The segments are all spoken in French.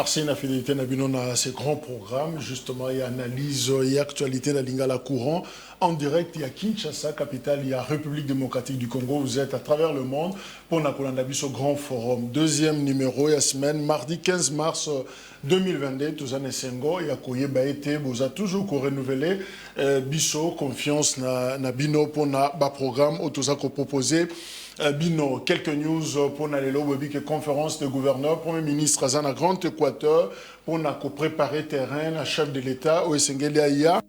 Merci la fidélité à ces grands programmes. Justement, il y a analyse et actualité de la Lingala courant. En direct, il y a Kinshasa, capitale, il y a République démocratique du Congo. Vous êtes à travers le monde pour ce grand forum. Deuxième numéro, il y a semaine, mardi 15 mars 2022, tous en Sengo, il y a Koye Baete, vous avez toujours renouvelé Bisso, confiance na Bino pour na programme, tout ça qu'on proposé. Bino, quelques news pour la conférence de gouverneurs, Premier ministre Azana Grand Équateur, pour préparer terrain, la chef de l'État, Oesengeliaïa,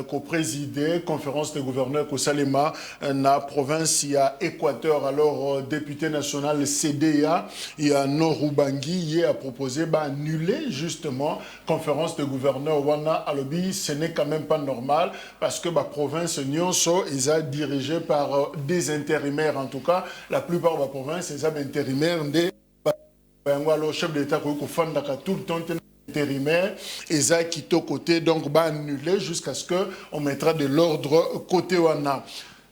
qu'on présidait, conférence de gouverneurs, qu'au Salema, la province, il y a Équateur, alors député national CDA, il y a Norubangi, il a proposé d'annuler justement conférence de gouverneurs, Wana Alobi, ce n'est quand même pas normal, parce que la province Nyonso, ils sont dirigés par des intérimaires, en tout cas, la plupart de la province, ils sont intérimaires, des chef de l'État qui tout le temps intérimaire, et ça qui est côté, donc annulé jusqu'à ce qu'on mettra de l'ordre côté Wana.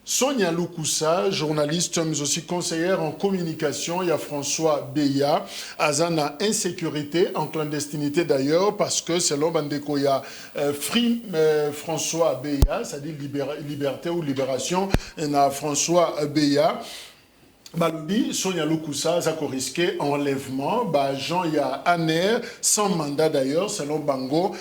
Sonia Lukusa, journaliste, mais aussi conseillère en communication, il y a François Beya, Azana insécurité, en clandestinité d'ailleurs, parce que selon Bandeko, il y a François Beya, c'est-à-dire liberté ou libération, il y a François Beya. Balobi, Sonia Lukusa, ça risqué enlèvement. Jean ya Aner, sans mandat d'ailleurs, selon Bango,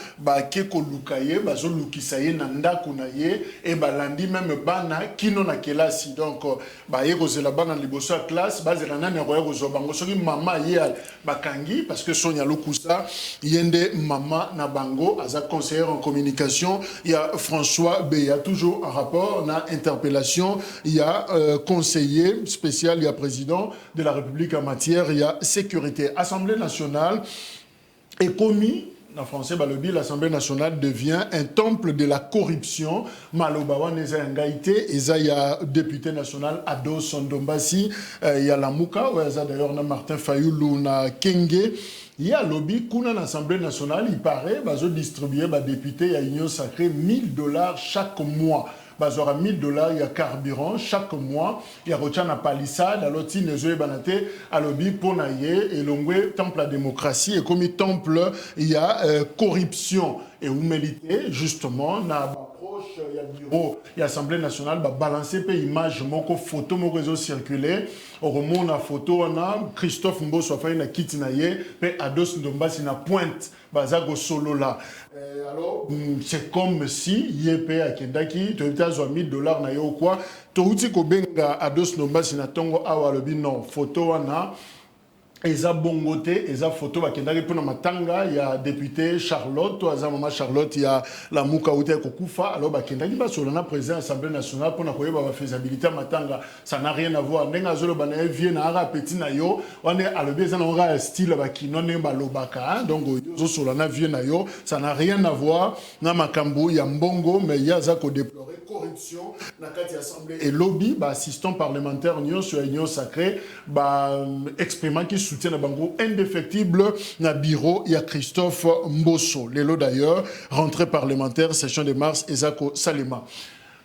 Keko Lukaye, Zo Lukisaye, Nanda Kunaye, et Landi même Bana, Kino na kelasi. Donc, Yegose la Bana Liboso à classe, Zelana Neroyo Bango, Soki Mama Yal, Bakangi, parce que Sonia Lukusa, Yende Mama na Bango, Aza conseillère en communication, il y a François Beya, toujours en rapport, on a interpellation, il y a conseiller spécial. Il y a président de la République en matière, il y a sécurité. Assemblée nationale est commis, en français, l'Assemblée nationale devient un temple de la corruption. Malobawa Neza Ngaïté, il y a député national Ado Sondombasi, il y a la Mouka, d'ailleurs Martin Fayoulou, na Kenge. Il y a lobby, qu'on a l'Assemblée nationale, il paraît, ils distribuer député à l'Union sacrée $1000 chaque mois. Il y aura $1000, il y a carburant chaque mois, il y a Rochana Palissade, alors si les banate à lobby pour naïe et l'ongwe temple la démocratie et comme temple il y a corruption et humilité justement na il y a bureau, il y a Assemblée nationale, balancer pe image, moko photo, mon réseau circulé. Au moment na photo, on a Christophe Mbosso a fait une kiti na ye, pe Ados Ndombasi na pointe, bazago solo là. Alors, c'est comme si Yepé a Kendaki, tu as $1000 na yo quoi, tu as kobenga Ados Ndombasi na tongo awalobi non, photo wana. Eza bongote, eza photo bakendaki pona matanga, il y a député Charlotte, aza maman Charlotte, il y a la Mouka Oute Kokufa, alors bakendaki ba solana président de l'Assemblée nationale pona koyeba ba faisabilité matanga, ça n'a rien à voir. Ndenga zolo bana vie na ara petit na yo, on est à le besoin on a style bakino nemba lobaka, donc zo solana vie na yo, ça n'a rien à voir. Na makambu ya mbongo mais ya za ko déplorer corruption na kati assemblée et lobby assistant parlementaire union sur union sacrée exprimant qui soutient le bango indéfectible na bureau il y a Christophe Mbosso l'élo d'ailleurs rentrée parlementaire session de mars Ezako Salema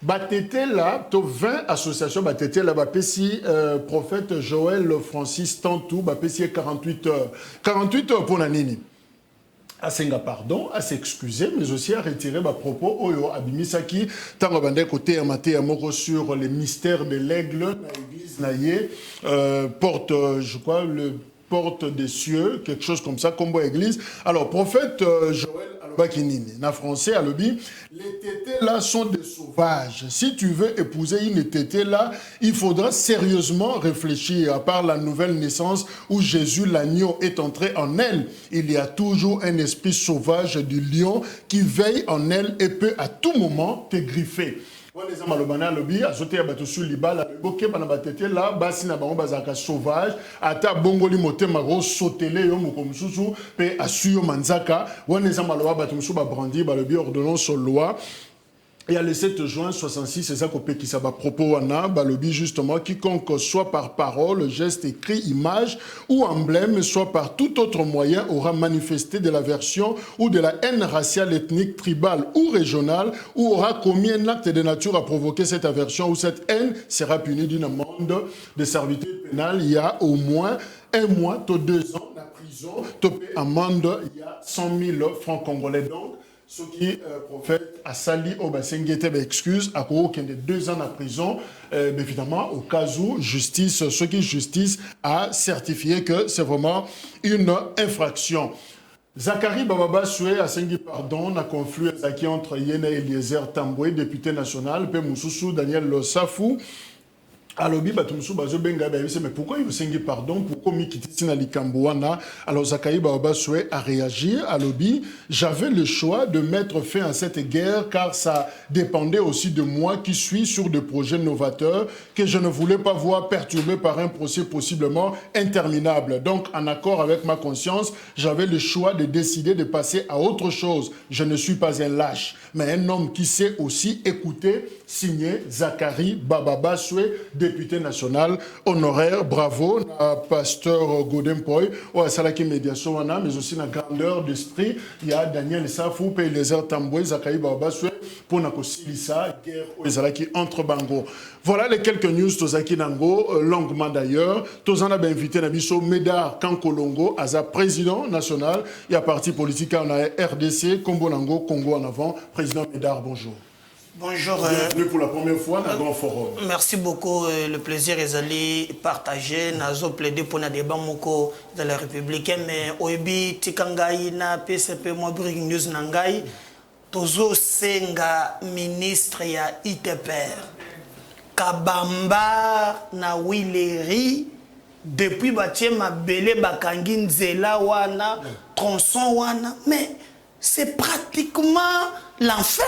batete là to 20 associations batete là bapesi prophète Joël Francis Tantou bapesi 48 heures pour la nini à Senga pardon, à s'excuser, mais aussi à retirer ma propos Oyo Abimisaki, tant que côté amaté amoro sur les mystères de l'aigle, l'église naïe, porte, je crois, le porte des cieux, quelque chose comme ça, comme église. Alors, prophète Joël Alobakinini, na français, Alobi, les tétés là sont des sauvages. Si tu veux épouser une tété là, il faudra sérieusement réfléchir. À part la nouvelle naissance où Jésus, l'agneau, est entré en elle, il y a toujours un esprit sauvage du lion qui veille en elle et peut à tout moment te griffer. Les gens malobana lobby azote ya bato sur libala boke bana batete là basi na bango bazaka sauvage ata bongoli motema ro sotele yo moko mususu pe asuyo manzaka wana za maloba bato musu ba brandi ba lobby ordonnance loi. Et à le 7 juin 66, c'est ça qu'on peut qui ça va propos wana balobi justement quiconque soit par parole, geste, écrit, image ou emblème, soit par tout autre moyen aura manifesté de l'aversion ou de la haine raciale, ethnique, tribale ou régionale ou aura commis un acte de nature à provoquer cette aversion ou cette haine sera puni d'une amende de servitude pénale. Il y a au moins 1 mois, 2 ans. prison, topé amende, il y a 100 000 francs congolais. Donc, ce qui prophète a sali au Basengete, excuse, à cause qu'il y a 2 ans en prison, évidemment, au cas où justice, ce qui justice a certifié que c'est vraiment une infraction. Zachary Bababa Soué a sengi pardon na conflit entre Yene Eliezer Tamboué, député national, puis Moussoussou Daniel Losafou. Alors, mais pourquoi il me pardon? Pourquoi alors Zakaï Bababa Soué a réagi à l'objet. J'avais le choix de mettre fin à cette guerre car ça dépendait aussi de moi qui suis sur des projets novateurs que je ne voulais pas voir perturbés par un procès possiblement interminable. Donc, en accord avec ma conscience, j'avais le choix de décider de passer à autre chose. Je ne suis pas un lâche, mais un homme qui sait aussi écouter, signé Zachary Bababa Soué, député national honoraire. Bravo à pasteur Godempoy ou à Salaki Médiation, mais aussi la grandeur d'esprit. Il y a Daniel Safou, Eliezer Tamboué, Zakaï Bababa Soué pour Nakosilisa, guerre ou Salaki entre Bango. Voilà les quelques news Tozaki Nango, longuement d'ailleurs. Tozana a invité Nabiso Médard Kankolongo, Aza président national. Il y a parti politique, on a RDC, Combo Nango, Congo en avant. Président Médard, bonjour. Bonjour. Bienvenue pour la première fois dans le Grand Forum. Merci beaucoup. Le plaisir est allé partager. Nazo plaidé pour un débat moko de la République. Mais oebi tikangai na PCP moi breaking news nangai. Tozo senga ministre ya ITPR. Kabamba na Wileri depuis batie mabele bakangi nzela wana tronçon wana. Mais c'est pratiquement l'enfer.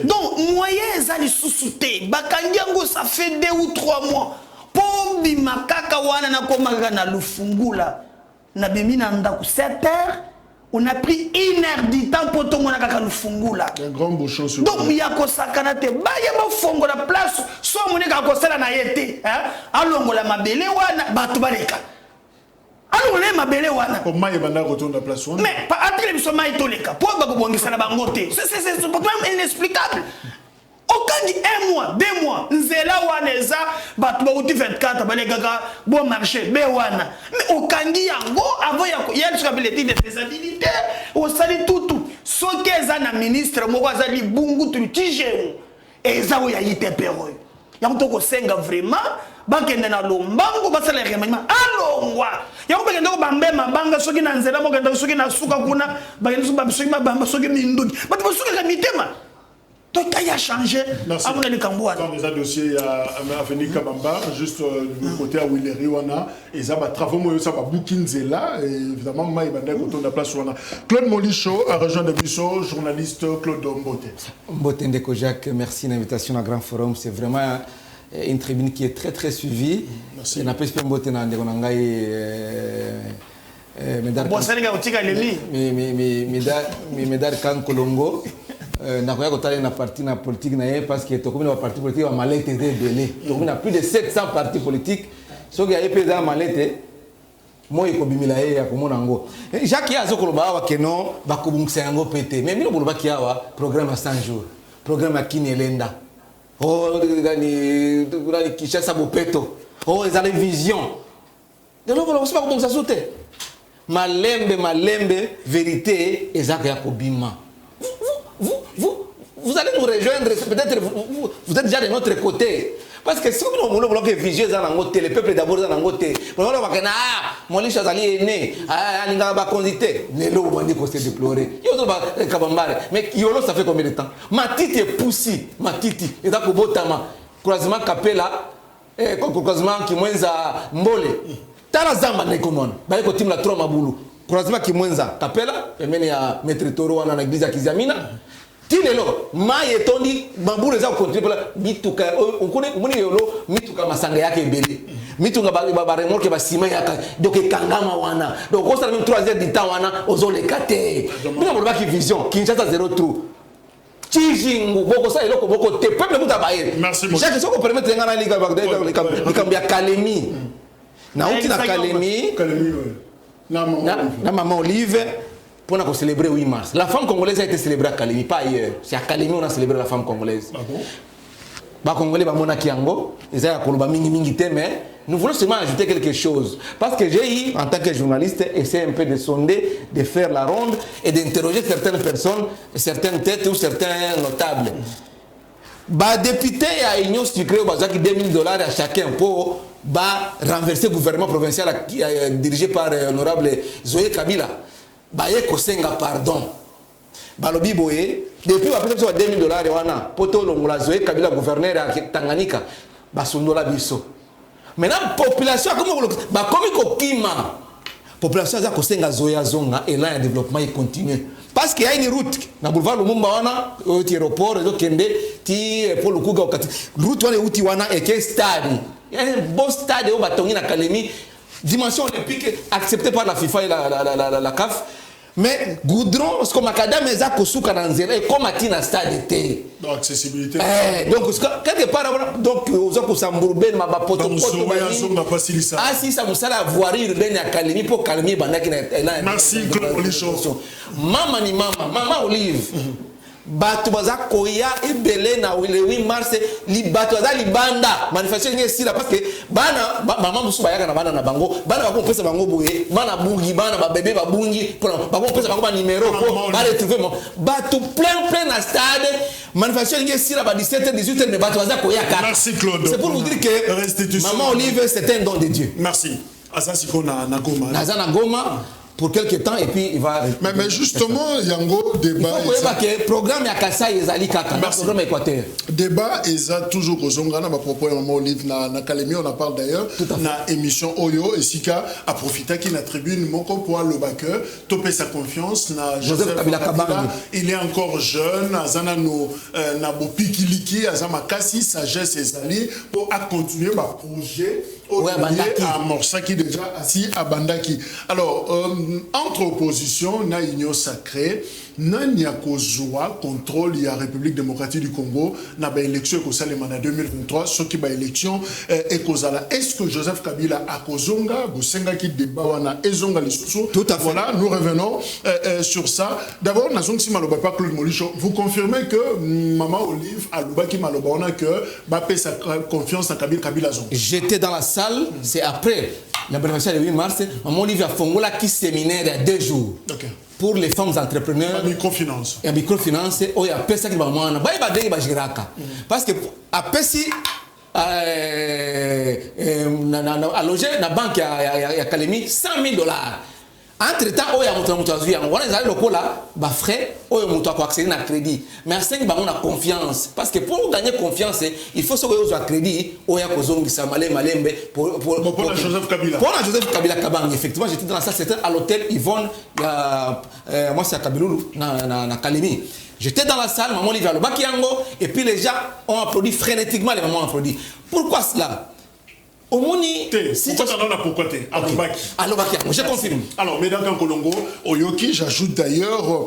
Donc, moyen ezali sous-souté. Bakangiango, ça fait 2 ou 3 mois. Pour bimakaka wana na komaka na lufungula. Na bimi na ndaku 7 heures. On a pris 1 heure du temps pour tout le monde à lufungula. Un grand bouchon sur. Donc, il y a ko sakanate. Ba yeba fongo la place. Soit mon ka ko sala na yete. Alongo la mabele wana batu baleka. Alors, on est ma belle wana. Comment il va retourner la place? Mais, pas à télé, il est toleka. Pourquoi il va la bangote? C'est même inexplicable. Aucun dit 1 mois, 2 mois. Nzela waneza, batu bauti 24, baleka, bon marché, bewana. Mais aucun dit yango, avant il y a ce qu'on appelle l'étude de faisabilité, on sali tout. Ce qu'est un ministre, moi, zali bungu, tu tige. Et ça, il y a été perro. Il y a un peu senga vraiment. Bakende na lombango basala remaniement alongwa yango bakende ko bambe mabanga soki na nzela mo kende soki na suka kuna bakende so babsoki mabamba soki minduki batu basuka ka mitema to kaya changer amona le kambwa dans les dossiers à avenue Kabamba juste du côté à Wileri wana et ça va travaux mo ça va bukinzela évidemment mai banda ko tonda place wana Claude Molicho a rejoint de Bisso journaliste Claude Mbote Ndeko Jacques, merci l'invitation à Grand Forum, c'est vraiment une tribune qui est très suivie. Merci. On a pu se mbote na ndeko nangai Médard. Bon Sénégal otika lemi. Médard Kankolongo. Na koya kotala na parti na politique na parce que tokomi na parti politique va malete de belé. Tokomi na plus de 700 partis politiques. So ki ayepe za malete moi ko bimila ya komona ngo. Jacques ya zokoloba wa keno bakubungisa yango pété. Mais mino boloba ki awa programme à 100 jours. Programme à Kinelenda. Oh, il Kishasa Bopeto. Oh, ils ont une vision. De l'autre, on ne sait pas comment ça saute. Malembe, vérité, et Zach Yakobima. Vous allez nous rejoindre, peut-être vous êtes déjà de notre côté. Parce que si vous voulez que vigile dans l'angoté, le peuple d'abord dans l'angoté, vous allez voir que mon lit chazali est né, il n'y a pas condité. Nélo, on dit qu'on s'est déploré. Mais Yolo, ça fait combien de temps? Matiti est poussi, Matiti, et donc au Botama, croisement Capella, croisement qui mwenza Mbole. Tarazamba Nekomon, Baïko Tim la Troma Boulou, croisement qui mwenza Capella, et même il y a Maître Toro à l'église à Kizamina. Tinelo, maye tondi, bambou les a continué mituka, on connaît, yolo, mituka masanga yake belé. Mituka ba remorque ba sima yaka, donc kangama wana. Donc on s'est même 3 heures du temps wana, ozo le kate. Mina bolba ki vision, Kinshasa 0 trou. Chijingu, boko sa eloko boko te, peuple muta baye. Merci beaucoup. Chaque fois qu'on permet de ngana liga ba kambia kalemi. Na uti na kalemi. Na maman Olive. Pour célébrer 8 mars. La femme congolaise a été célébrée à Kalemi, pas ailleurs. C'est à Kalemi qu'on a célébré la femme congolaise. Les Congolais, ils ont mingi, mais nous voulons seulement ajouter quelque chose. Parce que j'ai eu, en tant que journaliste, essayé un peu de sonder, de faire la ronde et d'interroger certaines personnes, certaines têtes ou certains notables. Bah, député à Union Sucrée, bah, $2 000 à chacun pour renverser le gouvernement provincial dirigé par l'honorable Zoé Kabila. Bah, il y a Kosenga, pardon. Bah, le biboé, depuis après ça, $2 000, pour tout le monde, Zoé Kabila, gouverneur à Tanganyika, bah, son dollar biso. Maintenant, la population, bah, comme Kima, population a Kosenga Zoya Zonga, et là, le développement il continue. Parce qu'il y a une route, dans le boulevard Lumumba, l'aéroport, pour le coup, route et quel stade. Il y a un beau stade où Batongi Académie, dimension olympique acceptée par la FIFA et la CAF. Mais goudron, ce que macadam est à Kosuka dans Zéla, et comme à stade était. Donc, accessibilité. Donc, quelque part, donc, aux autres, ça m'oublie, ma poto, ah, si ça me sert à voir une académie pour calmer, merci, Claude Olichon. Maman Olive. Bato baza koya ebele na le 8 mars li bato baza libanda manifestation ngi parce que bana maman musu bayaka na bana na bango bana bako pesa bango boye bana bungi bana ba bébé ba bungi bako pesa bango ba numéro ko ba retrouver bato plein na stade manifestation ngi ba 17h 18h mais bato baza koya ka. Merci Claude. C'est pour vous dire que maman Olive c'est un don de Dieu. Merci. Asasiko na Goma. Na Goma pour quelques temps et puis il va. Mais justement, Yango, débat. Il faut que le programme Yakasa Ezali Kaka, le programme Équateur. Débat est toujours au Zongana, ma propos et maman Olive na Kalemi, on en parle d'ailleurs. Na émission Oyo et Sika a profité qu'il a tribune Moko pour le backer, topé sa confiance. Na Joseph Kabila Kabila, il est encore jeune. Azana no na Bopikiliki, Azama Kassi, sagesse Ezali pour continuer ma projet. À Morsaki déjà assis à Bandaki. Alors, entre opposition, na union sacrée, na Nyakozua, contrôle la République démocratique du Congo, na ba élection ekosalema na 2023, ce qui ba élection ekozala. Est-ce que Joseph Kabila a kozonga, bosenga ki débat wana ezonga lisusu? Tout à fait. Voilà, nous revenons sur ça. D'abord, nazong si maloba pas Claude Molichon, vous confirmez que Maman Olive a loba ki maloba wana que ba paie sa confiance en Kabila zong. J'étais dans la salle, c'est après la manifestation du 8 mars, Maman Olive a fongola qui séminaire il y a 2 jours. Okay. Pour les femmes entrepreneurs. La microfinance. La microfinance, il y a personne qui va m'en parce que après si à loger la banque a calmé $100 000. Entre-temps, il y a un frais, il y a accéder à crédit. Mais on a confiance. Parce que pour gagner confiance, il faut que vous ayez crédit. Il y a pour Joseph Kabila. Pour Joseph Kabila Kabang, effectivement, j'étais dans ça, c'était à l'hôtel Yvonne, moi c'est à Kabiloulou, na Kalemi. J'étais dans la salle, maman Olivier Bakiango, et puis les gens ont applaudi frénétiquement, les mamans ont applaudi. Pourquoi cela? Pourquoi t'es Alobaki, je confirme. Alors, mesdames en Colongo, Oyoki, j'ajoute d'ailleurs,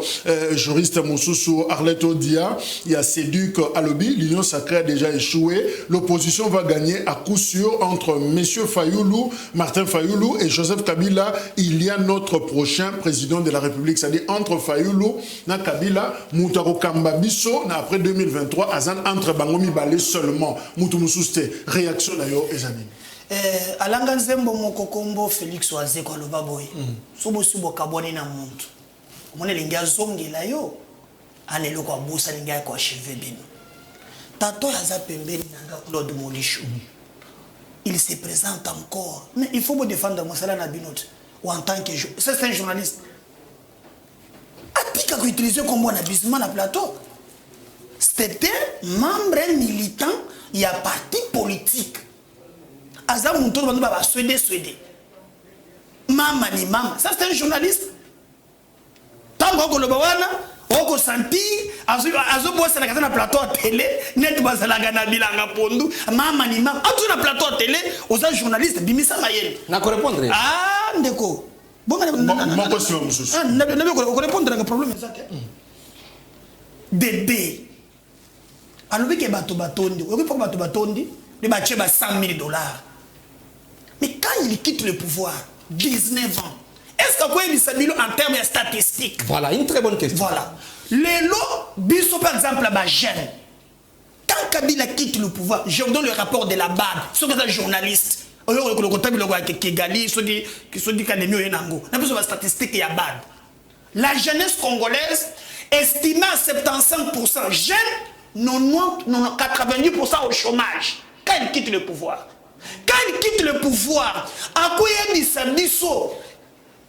juriste Moussoussou Arlette Odia, il y a Séduc Alobi, l'union sacrée a déjà échoué. L'opposition va gagner à coup sûr entre M. Fayoulou, Martin Fayoulou et Joseph Kabila. Il y a notre prochain président de la République, c'est-à-dire entre Fayoulou et Kabila, Moutaro Kambabiso, après 2023, Azan entre Bangomi Balé seulement. Moutou Moussouste, réaction d'ailleurs, Ezanine. Alanga nzembo mokokombo Félix Wazeko aloba boye subo kabone na muntu omone linga zongela yo alelo kwa busa linga kwa cheve bino tato yaza pembeni nanga Claude Molichon il se présente encore mais il faut me défendre mosala na binote ou en tant que c'est un journaliste apika ko utiliser comme un abusement na plateau c'était membre militant il y a parti politique Azam Mouton va Suédé. Maman ni maman. Ça c'est un journaliste. Tant qu'on le bawana, on a senti, azo bosse na plateau à télé, net basala gana bilanga pondu, maman ni maman. Azo na plateau à télé, aux journalistes bimisa mayel. Na ko répondre. Ah ndeko. Bon mon question monsieur. Ah na ko répondre à problème ça. Dédé. Alors que bato batondi, on peut bato batondi, les baché ba $100 000. Mais quand il quitte le pouvoir, 19 ans, est-ce qu'on peut dire en termes statistiques? Voilà, une très bonne question. Voilà. Les lots, biso par exemple, à jeune. Quand Kabila quitte le pouvoir, je vous donne le rapport de la BAD, sur les journalistes. La jeunesse congolaise estimée à 75% jeune, 90% au chômage. Quand il quitte le pouvoir. Quand il quitte le pouvoir, à quoi il y a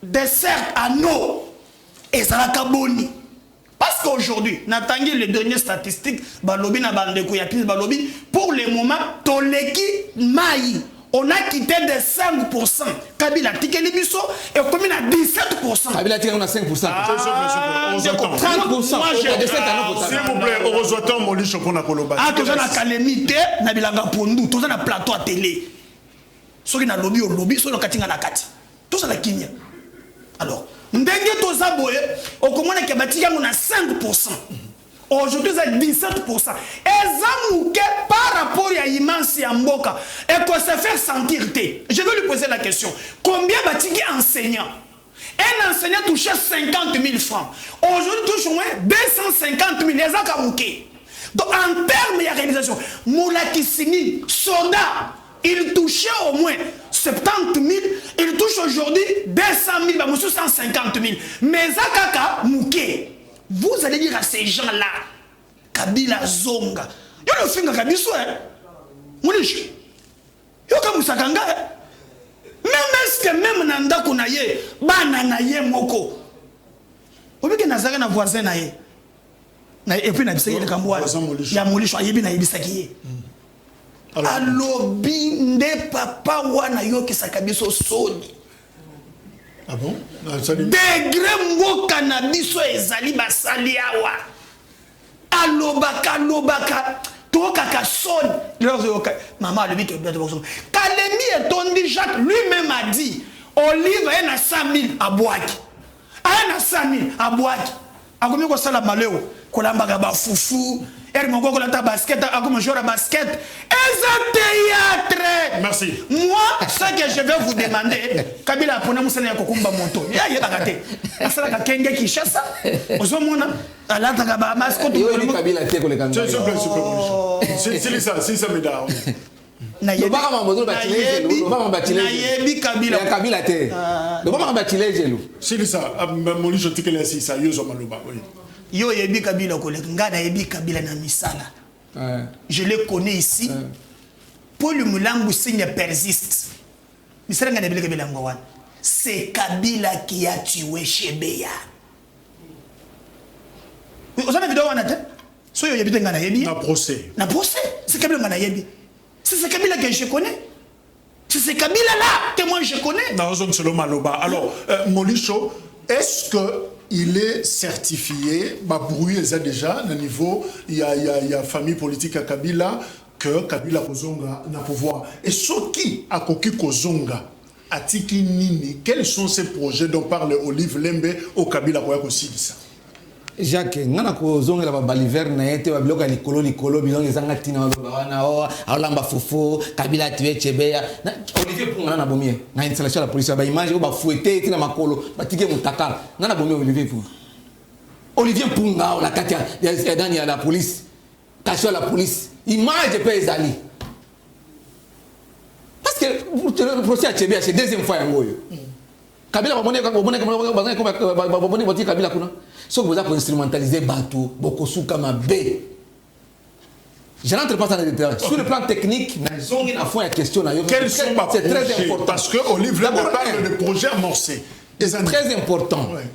dessert à nous et ça la caboni. Parce qu'aujourd'hui, n'attendez les dernières statistiques, balobi na bandeko ya pis balobi, pour le moment, toleki maï, on a quitté de 5%. Kabila tike libiso et commune à 17%. Kabila tike on a 5%. On attend. 30%. S'il vous plaît, on reçoit tant mon lit pour la coloba. Ah, tu as la calamité, na bilanga pondu, tu as la plateau à télé. Soki na lobby au lobby, soki na katinga na kati. Tout ça la kinya. Alors, ndenge toza boye, okomona ke batika ngona 5%. Aujourd'hui, c'est 17%. Et Zamouke, par rapport à l'immense Yamboka, et qu'on se fait sentir. Je vais lui poser la question. Combien batiki enseignants? Un enseignant touchait 50 000 francs. Aujourd'hui, touche au moins 250 000. Les Zamouke. Donc, en termes de réalisation, Moulakissini, Soda, il touchait au moins 70 000. Il touche aujourd'hui 200 000, 150 000. Mais Zakaka Mouké. Vous allez dire à ces gens-là, Kabila Zonga, yo le finga kabiso hein, Moulish, yo kamusakanga hein, même est-ce que même nanda kunaye, bana naye moko, obi ke nazaka na voisin naye, na et puis na bisaki le kambwa, ya Moulish ayebi na yebisaki ye. Alobi nde papa wana yo kisakabiso soni. Ah bon? Degré mboka na biso ezali basali awa. Alobaka toka kasoni. Maman a dit que Kalemi et Tondi Jacques lui-même a dit Olive est à 100 000 à Boaki. Elle a 100 000 à Boaki. A combien ça la malheur? Kolamba ba foufou. Elle m'a dit que basket, a comme joueur à basket. Et théâtre. Merci. Moi, ce que je vais vous demander, Kabila pona musana ya kokumba moto. Ya yeba kate. Asala ka kenge ki chassa. Ozomona ala taka ba mascotte. Yo ni Kabila te ko le kanga. C'est ça meda. Na yebi Kabila. Kabila te. Le pas batile jelo. C'est ça. Moli je tike lesi ça yo zo maloba. Oui. Yo yebi Kabila ko le ngana yebi Kabila na misala. Je le connais ici. Paul Moulangu signe persiste. C'est Kabila qui a tué Chebeya. Vous avez vu un procès. Un procès. C'est Kabila Manayebi. C'est Kabila que je connais. C'est Kabila là que moi je connais. Alors, Molicho, est-ce qu'il est certifié, il y a déjà au niveau, il y a famille politique à Kabila, que Kabila Kozonga n'a pouvoir. Et ce qui a Koki Kozonga, à Tiki Nini, quels sont ces projets dont parle Olive Lembe au Kabila Koyakosi? Jacques, ngana Kozonga la baliver na yete ba bloka likolo bilong ezanga tina wana o alamba fofo Kabila tué Chebeya. Olivier Punga na bomie na installation la police ba image ba fouetter tina makolo ba tike mutaka. Ngana bomie Olivier Punga. Olivier Punga la katia ya la police. Caché la police. Image peut ezali. Parce que le procès à Chebeya c'est deuxième fois yangoyo. Kabila babone Kabila kuna. Ce que vous avez instrumentalisé Batou, Bokosuka Mabé. Je n'entre pas dans les détails. Sur le plan technique, quels sont c'est très important. Parce que Olive Lembe parle de projets amorcés. C'est très important. Ouais.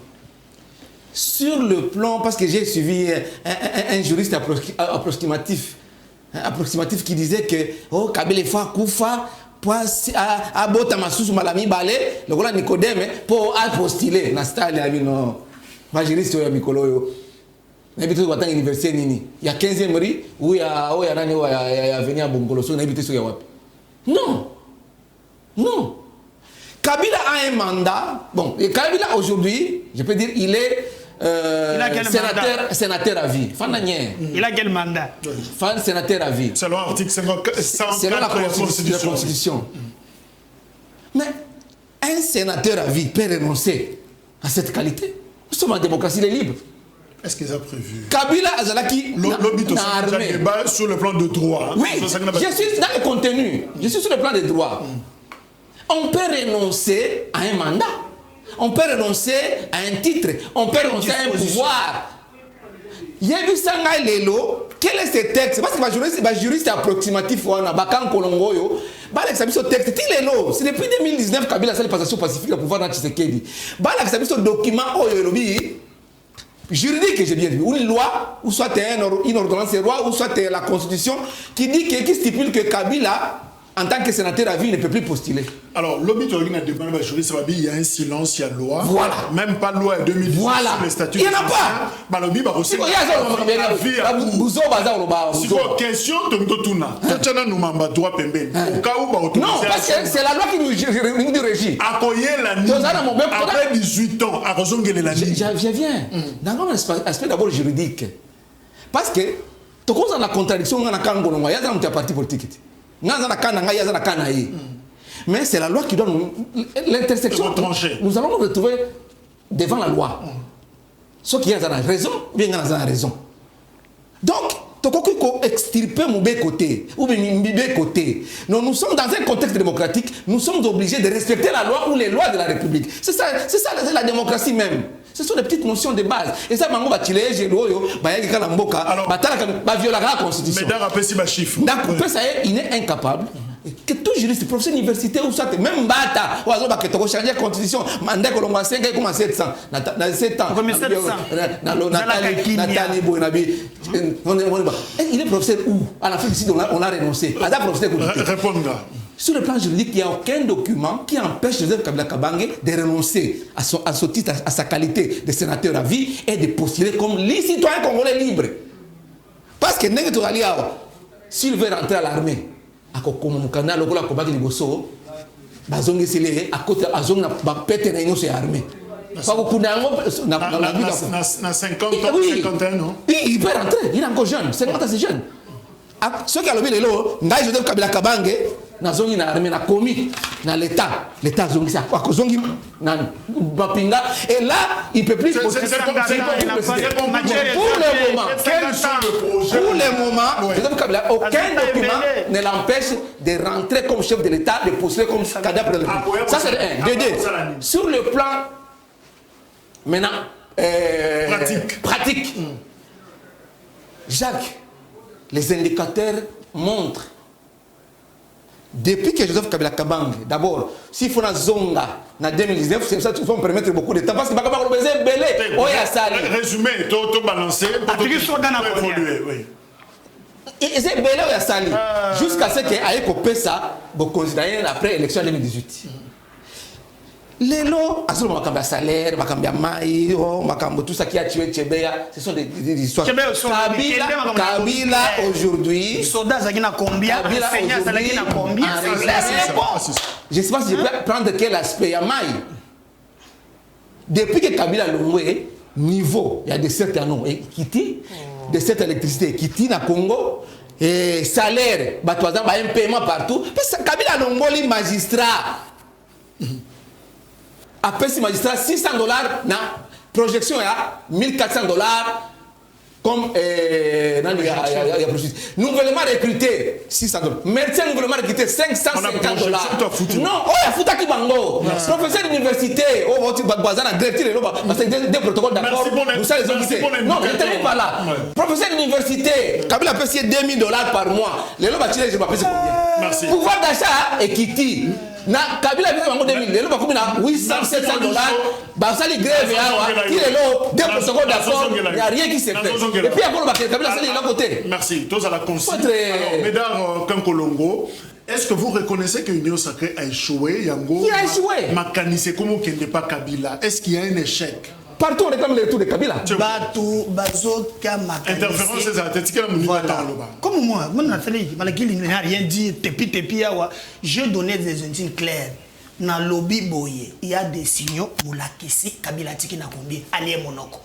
Sur le plan, parce que j'ai suivi un juriste approximatif qui disait que oh, Kabila Fa Koufa a bota masusu malami balé le voilà Nicodème pour postuler na stade ya bino majuriste ya mikolo yo na bitu batanga université nini ya 15e ri ou ya nani ya venir Bongolo so na bitu so ya wapi non Kabila a un mandat bon et Kabila aujourd'hui je peux dire il est sénateur à vie. Il a quel mandat? Sénateur à vie. Selon l'article 104 selon la Constitution. Mais un sénateur à vie peut renoncer à cette qualité. Nous sommes en démocratie libre. Est-ce qu'ils ont prévu? Kabila Azalaki n'a débat sur le plan de droit. Oui, je suis dans le contenu. Je suis sur le plan des droits. On peut renoncer à un mandat. On peut renoncer à un titre. On peut renoncer à un pouvoir. Il y a vu ça, quel est ce texte? Parce que les juristes approximatifs, Bakan Kolongoyo, ce texte, c'est depuis 2019 Kabila a la passation pacifique au pouvoir dans Tshisekedi. Ce document juridique, j'ai bien dit, ou une loi, ou soit une ordonnance de loi, ou soit la constitution qui dit qui stipule que Kabila, en tant que sénateur à vie, il ne peut plus postuler. Alors, l'objet de la demande de juriste, il y a un silence, il y a loi. Voilà. Même pas loi 2018 voilà. Sur les statuts. Il n'y en a pas. Il y a aussi. Question de Tuna. Non, parce que c'est la loi qui nous régit. Après 18 ans, je viens. Dans un aspect d'abord juridique. Parce que, tu as la contradiction, il y a un parti politique. Mais c'est la loi qui donne l'intersection. Nous allons nous retrouver devant la loi. Ce qui a raison, bien qu'il a raison. Donc, tu peux extirper mon côté ou mon côté. Nous sommes dans un contexte démocratique, nous sommes obligés de respecter la loi ou les lois de la République. C'est ça la démocratie même. Ce sont des petites notions de base. Et ça, Mango va tirer, j'ai l'oyo, va violer la Constitution. Mais rappel si ma chiffre. D'accord, ça il est incapable. Que tout juriste, professeur d'université ou soit même Bata, ou alors que tu as changé la Constitution, mandat que l'on a 5 ans, comme 700. Dans 7 ans. Nathalie Boinabi. Il est professeur où? À la fin du site, on a renoncé. Répondre. Sur le plan juridique, il n'y a aucun document qui empêche Joseph Kabila Kabange de renoncer à son titre, à sa qualité de sénateur à vie et de postuler comme les citoyens congolais libres. Parce que s'il veut rentrer à l'armée, à Kokomokana, le Gola Kobaki Liboso, Bazongi Sile, à côté de Azong, Pété Naino, c'est armé. Na 50 ans, 51 ans. Il peut rentrer, il est encore jeune, 50 ans c'est jeune. Ce qui a levé les lots, Ngaï Joseph Kabila Kabange, Nazongi na armée, na commis, dans l'État. L'État Zongi, ça. Zongi, na Bapinga. Et là, il ne peut plus. Pour le moment, Joseph Kabila, aucun document ne l'empêche de rentrer comme chef de l'État, de postuler comme candidat pour le République. Ça, c'est un. Deux. Sur le plan, maintenant, pratique. Jacques, les indicateurs montrent. Depuis que Joseph Kabila Kabange, d'abord, s'il faut la zonga, en 2019, c'est ça qu'il faut me permettre beaucoup de temps. Parce que Bakaba a besoin belé. Oh, ya sali. Résumé, tout balancé. Oui. Et c'est belé, oh, ya sali. Jusqu'à ce qu'il y ait coupé ça, vous considérez après l'élection 2018. Les lots, à ce moment, il y a salaire, il y a maï, tout ça qui a tué Tchebeya, ce sont des histoires. Kabila aujourd'hui. Les soldats, ça a combien? Kabila aujourd'hui. Je ne sais pas si je peux prendre quel aspect. Il y a maï. Depuis que Kabila a loué, niveau, il y a des certains noms, Kiti, des certaines électricités, Kiti, na Congo, et salaire, un paiement partout. Kabila a loué, magistrat. Après ce magistrat, $600, na projection à $1,400 comme nouvellement recruté $600. Médecin nouvellement recruté $550. Non, oh il y a fouta qui bango. Professeur d'université, oh tu bazar na greffe parce que des protocoles d'accord. Vous savez les hommes. Non, ne termine pas là. Professeur d'université, Kabila peut payer $2,000 par mois. Les lots bâtis je m'appelle combien? Merci. Pouvoir d'achat equity. Na Kabila a fait 2000, les lots comme na $800-700. Bah ça les grèves qui les lots des protocoles d'accord, il n'y a rien qui s'est fait. Et puis après le Kabila c'est de l'autre côté. Merci. Tous à la consigne. Alors, Médard Kankolongo, est-ce que vous reconnaissez que l'Union sacrée a échoué, Yango? Qui a échoué? Makanise, comment qu'il n'est pas Kabila? Est-ce qu'il y a un échec? Partout on réclame le retour de Kabila. Batou, Bazo, Kamakanise. Interférence, c'est ça. Voilà. Comme moi, il n'a rien dit, tepi, je donnais des indices clairs. Dans le lobby boye, il y a des signaux, Moulakisi, Kabila Tiki na combien? Allez, Monoko.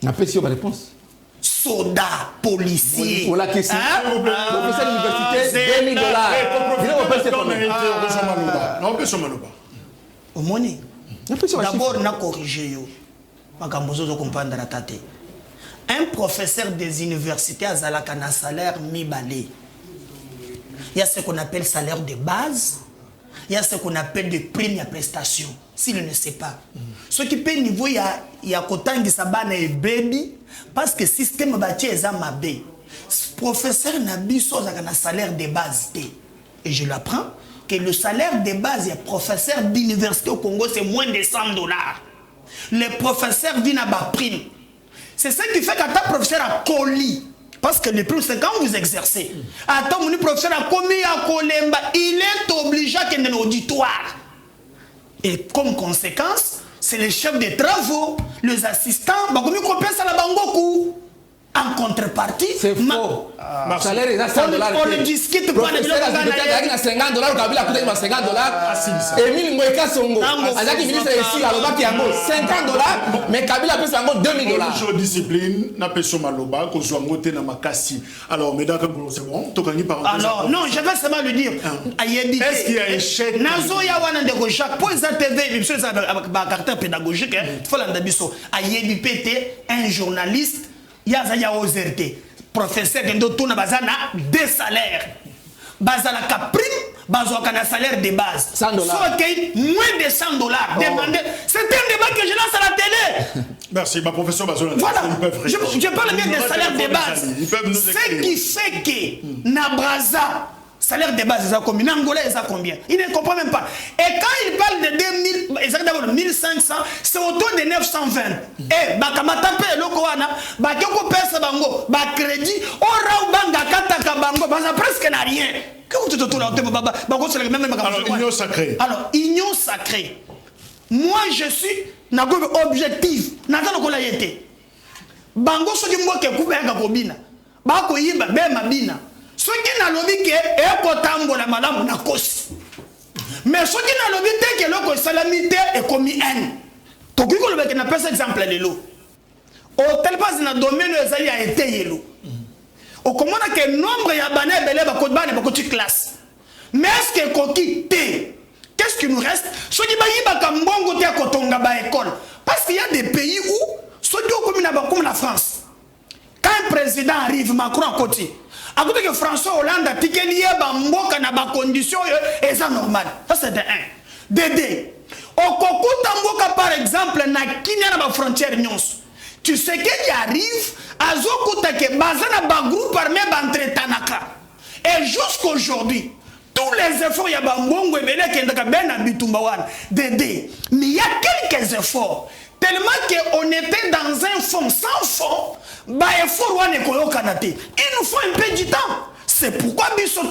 On a fait sur ma réponse. Soldats, policiers. Moulakisi. Professeur d'université, $2,000. Non, on peut au money. D'abord, on a corrigé. Un professeur des universités a un salaire mi-balé. Il y a ce qu'on appelle salaire de base il y a ce qu'on appelle des primes à prestation. S'il ne sait pas. Ce qui peut niveau, il y a Kotangi Sabana et Baby, parce que le système bâti est mabé. Professeur Nabiso a un salaire de base. Et je l'apprends que le salaire de base des professeurs d'université au Congo, c'est moins de $100. Les professeurs viennent à bas prime. C'est ce qui fait qu'à ta professeur a colis. Parce que le plus, c'est quand vous exercez. Attends, mon professeur a commis à Kolemba, il est obligé qu'il y ait un auditoire. Et comme conséquence, c'est les chefs de travaux, les assistants, comme ils compensent à la Bangoku. En contrepartie, c'est faux. Salaire est à $100. On ne discute pas de $50, Kabila a coûté $50. Emile Ngoïka Songo, Azaki ministre ici, à l'Oba qui a $50, mais Kabila a payé $2 000. Discipline, n'a pas son maloba, qu'on soit monté dans ma cassie. Alors, mesdames, c'est bon, tu connais par alors, non, je vais seulement lui dire. Est-ce qu'il y a échec? Nazo Yawana de Gojak, pour les TV, monsieur, c'est un caractère pédagogique, il faut l'endabiso. Ayebi Pété, un journaliste. Il y a OZRT. Professeur qui tourne à des salaires. Bazana prime, bazana salaire de base. $100. Soit moins de $100. Demandez. C'est un débat que je lance à la télé. Merci, ma professeur Bazana. Voilà. Je parle bien des salaires de base. Ce qui fait que Nabraza, salaire de base, ils ont combien? Angolais, ils ont combien? Il ne comprend même pas. Et quand il parle de 2000, exactement 1500, c'est autour de 920. Et, Bakamatape, Lokoana, Bakoko Pesa Bango, Bakredi, Ora Banga Kataka Bango, Baza presque n'a rien. Que vous te tournez au Baba, Bango, c'est le même. Alors, union sacrée. Alors, union sacrée. Moi, je suis, n'a pas objectif. N'a pas de été. Bango, ce qui m'a fait couper un gobina. Bako Yiba, Bemabina. Ce qui n'a lobby que est potambo la madame na kosi. Mais ce qui n'a lobby que le salamité est commis haine. Donc il faut que n'a pas exemple les lots. Au tel pas dans domaine les a été yelo. Au comment que nombre ya bané belé ba kodba ne ba koti classe. Mais est-ce que koki té? Qu'est-ce qui nous reste? Ce qui ba yiba kambongo té kotonga ba école. Parce qu'il y a des pays où ceux qui ont comme la France. Quand un président arrive, Macron à côté. À côté que François Hollande a tiqué lié bamboka na ba condition et ça normal. Ça c'est de 1. Dédé. Au Koku Tamboka par exemple na Kenya na ba frontière nyons. Tu sais qu'il arrive à Zokuta ke bazana ba groupe armé ba entretanaka. Et jusqu'aujourd'hui, tous les efforts ya bambongo et belé kendaka ben na bitumba wana. Dédé. Mais il y a quelques efforts tellement qu'on était dans un fond sans fond. Il nous faut un peu du temps. C'est pourquoi il faut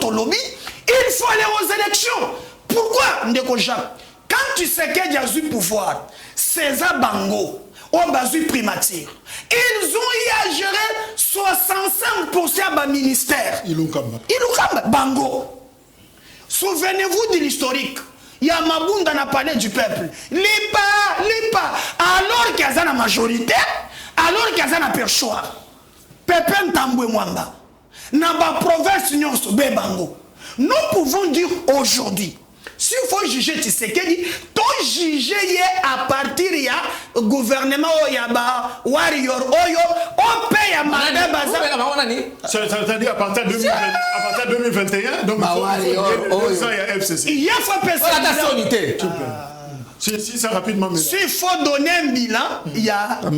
aller aux élections. Pourquoi, Ndeko Jacques? Quand tu sais qu'il y a eu pouvoir, César Bango, au basu primature, ils ont eu à gérer 65% du ministère. Ilukamba Bango. Souvenez-vous de l'historique. Il y a Mabunda n'a parlé du peuple. Lipa. Alors qu'il y a la majorité, alors qu'il y a un perchoir. Pépin Tamboué Mwamba. Namba province Nyonso Bebango. Nous pouvons dire aujourd'hui, s'il faut juger Tshisekedi, ton juger à partir du gouvernement Oyaba, Warrior Oyo, on paye à Madame Baza. C'est-à-dire à partir de 2021, donc il y a fois personne. Si ça rapidement. S'il faut donner un bilan, il y a 2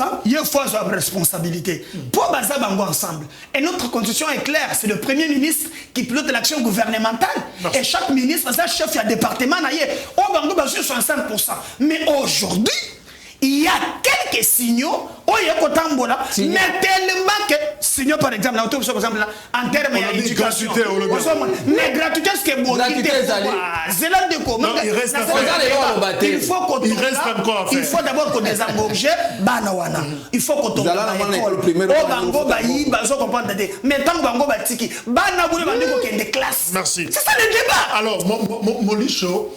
ans, il faut avoir responsabilité. Pour baser Bango ensemble. Et notre constitution est claire, c'est le premier ministre qui pilote l'action gouvernementale. Merci. Et chaque ministre, c'est un chef de département. Au Bango, c'est 65%. Mais aujourd'hui, il y a quelques signaux, mais tellement que, signaux par exemple, en termes d'éducation, mais gratuité, c'est que bon, il faut il faut d'abord qu'on désengorge Banawana. Il faut qu'on tombe dans l'école. Mais tant que Bango Batiki, Banaboule Bandeko qui est des classes. Merci. C'est ça le débat. Alors, Molicho,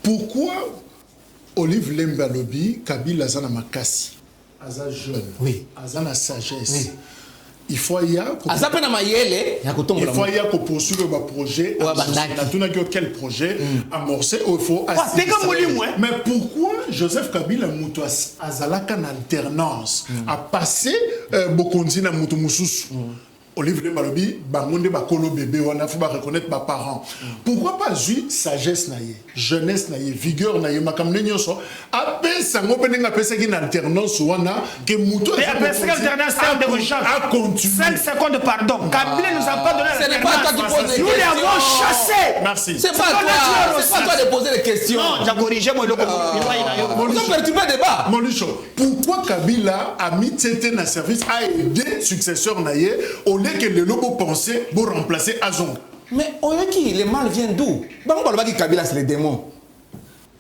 pourquoi Olive Lembalobi, Kabila Azana Makasi, Aza jeune, oui. Azana sagesse. Oui. Il faut y avoir qu'on poursuive le projet. Quel projet amorcé il faut mais pourquoi Joseph Kabila Moutouas Azalaka en alternance a passé Bokonzi na Moutoumousous Olivier Malobi, Bangonde Bakolo bébé, on a faut reconnaître mes parents. Pourquoi pas jouer sagesse naïe, jeunesse naïe, vigueur naïe, ma comme n'enyoso. Après ça, on peut n'enga penser qu'une alternance ou ana que mouton. Et après cette alternance, a continué. 5 secondes, pardon. Kabila nous a pas donné la. Ce n'est pas toi qui poses les questions. Nous l'avons chassé. Merci. C'est pas toi. C'est pas toi de poser les questions. Non, j'ai corrigé mon logo. Vous avez perturbé le débat. Molicho, pourquoi Kabila a mis Tete dans service à aider successeur naïe au lieu que le lobo pensait pour remplacer Azon? Mais Oyeki, le mal vient d'où? Bango Baloba qui Kabila, c'est les démons.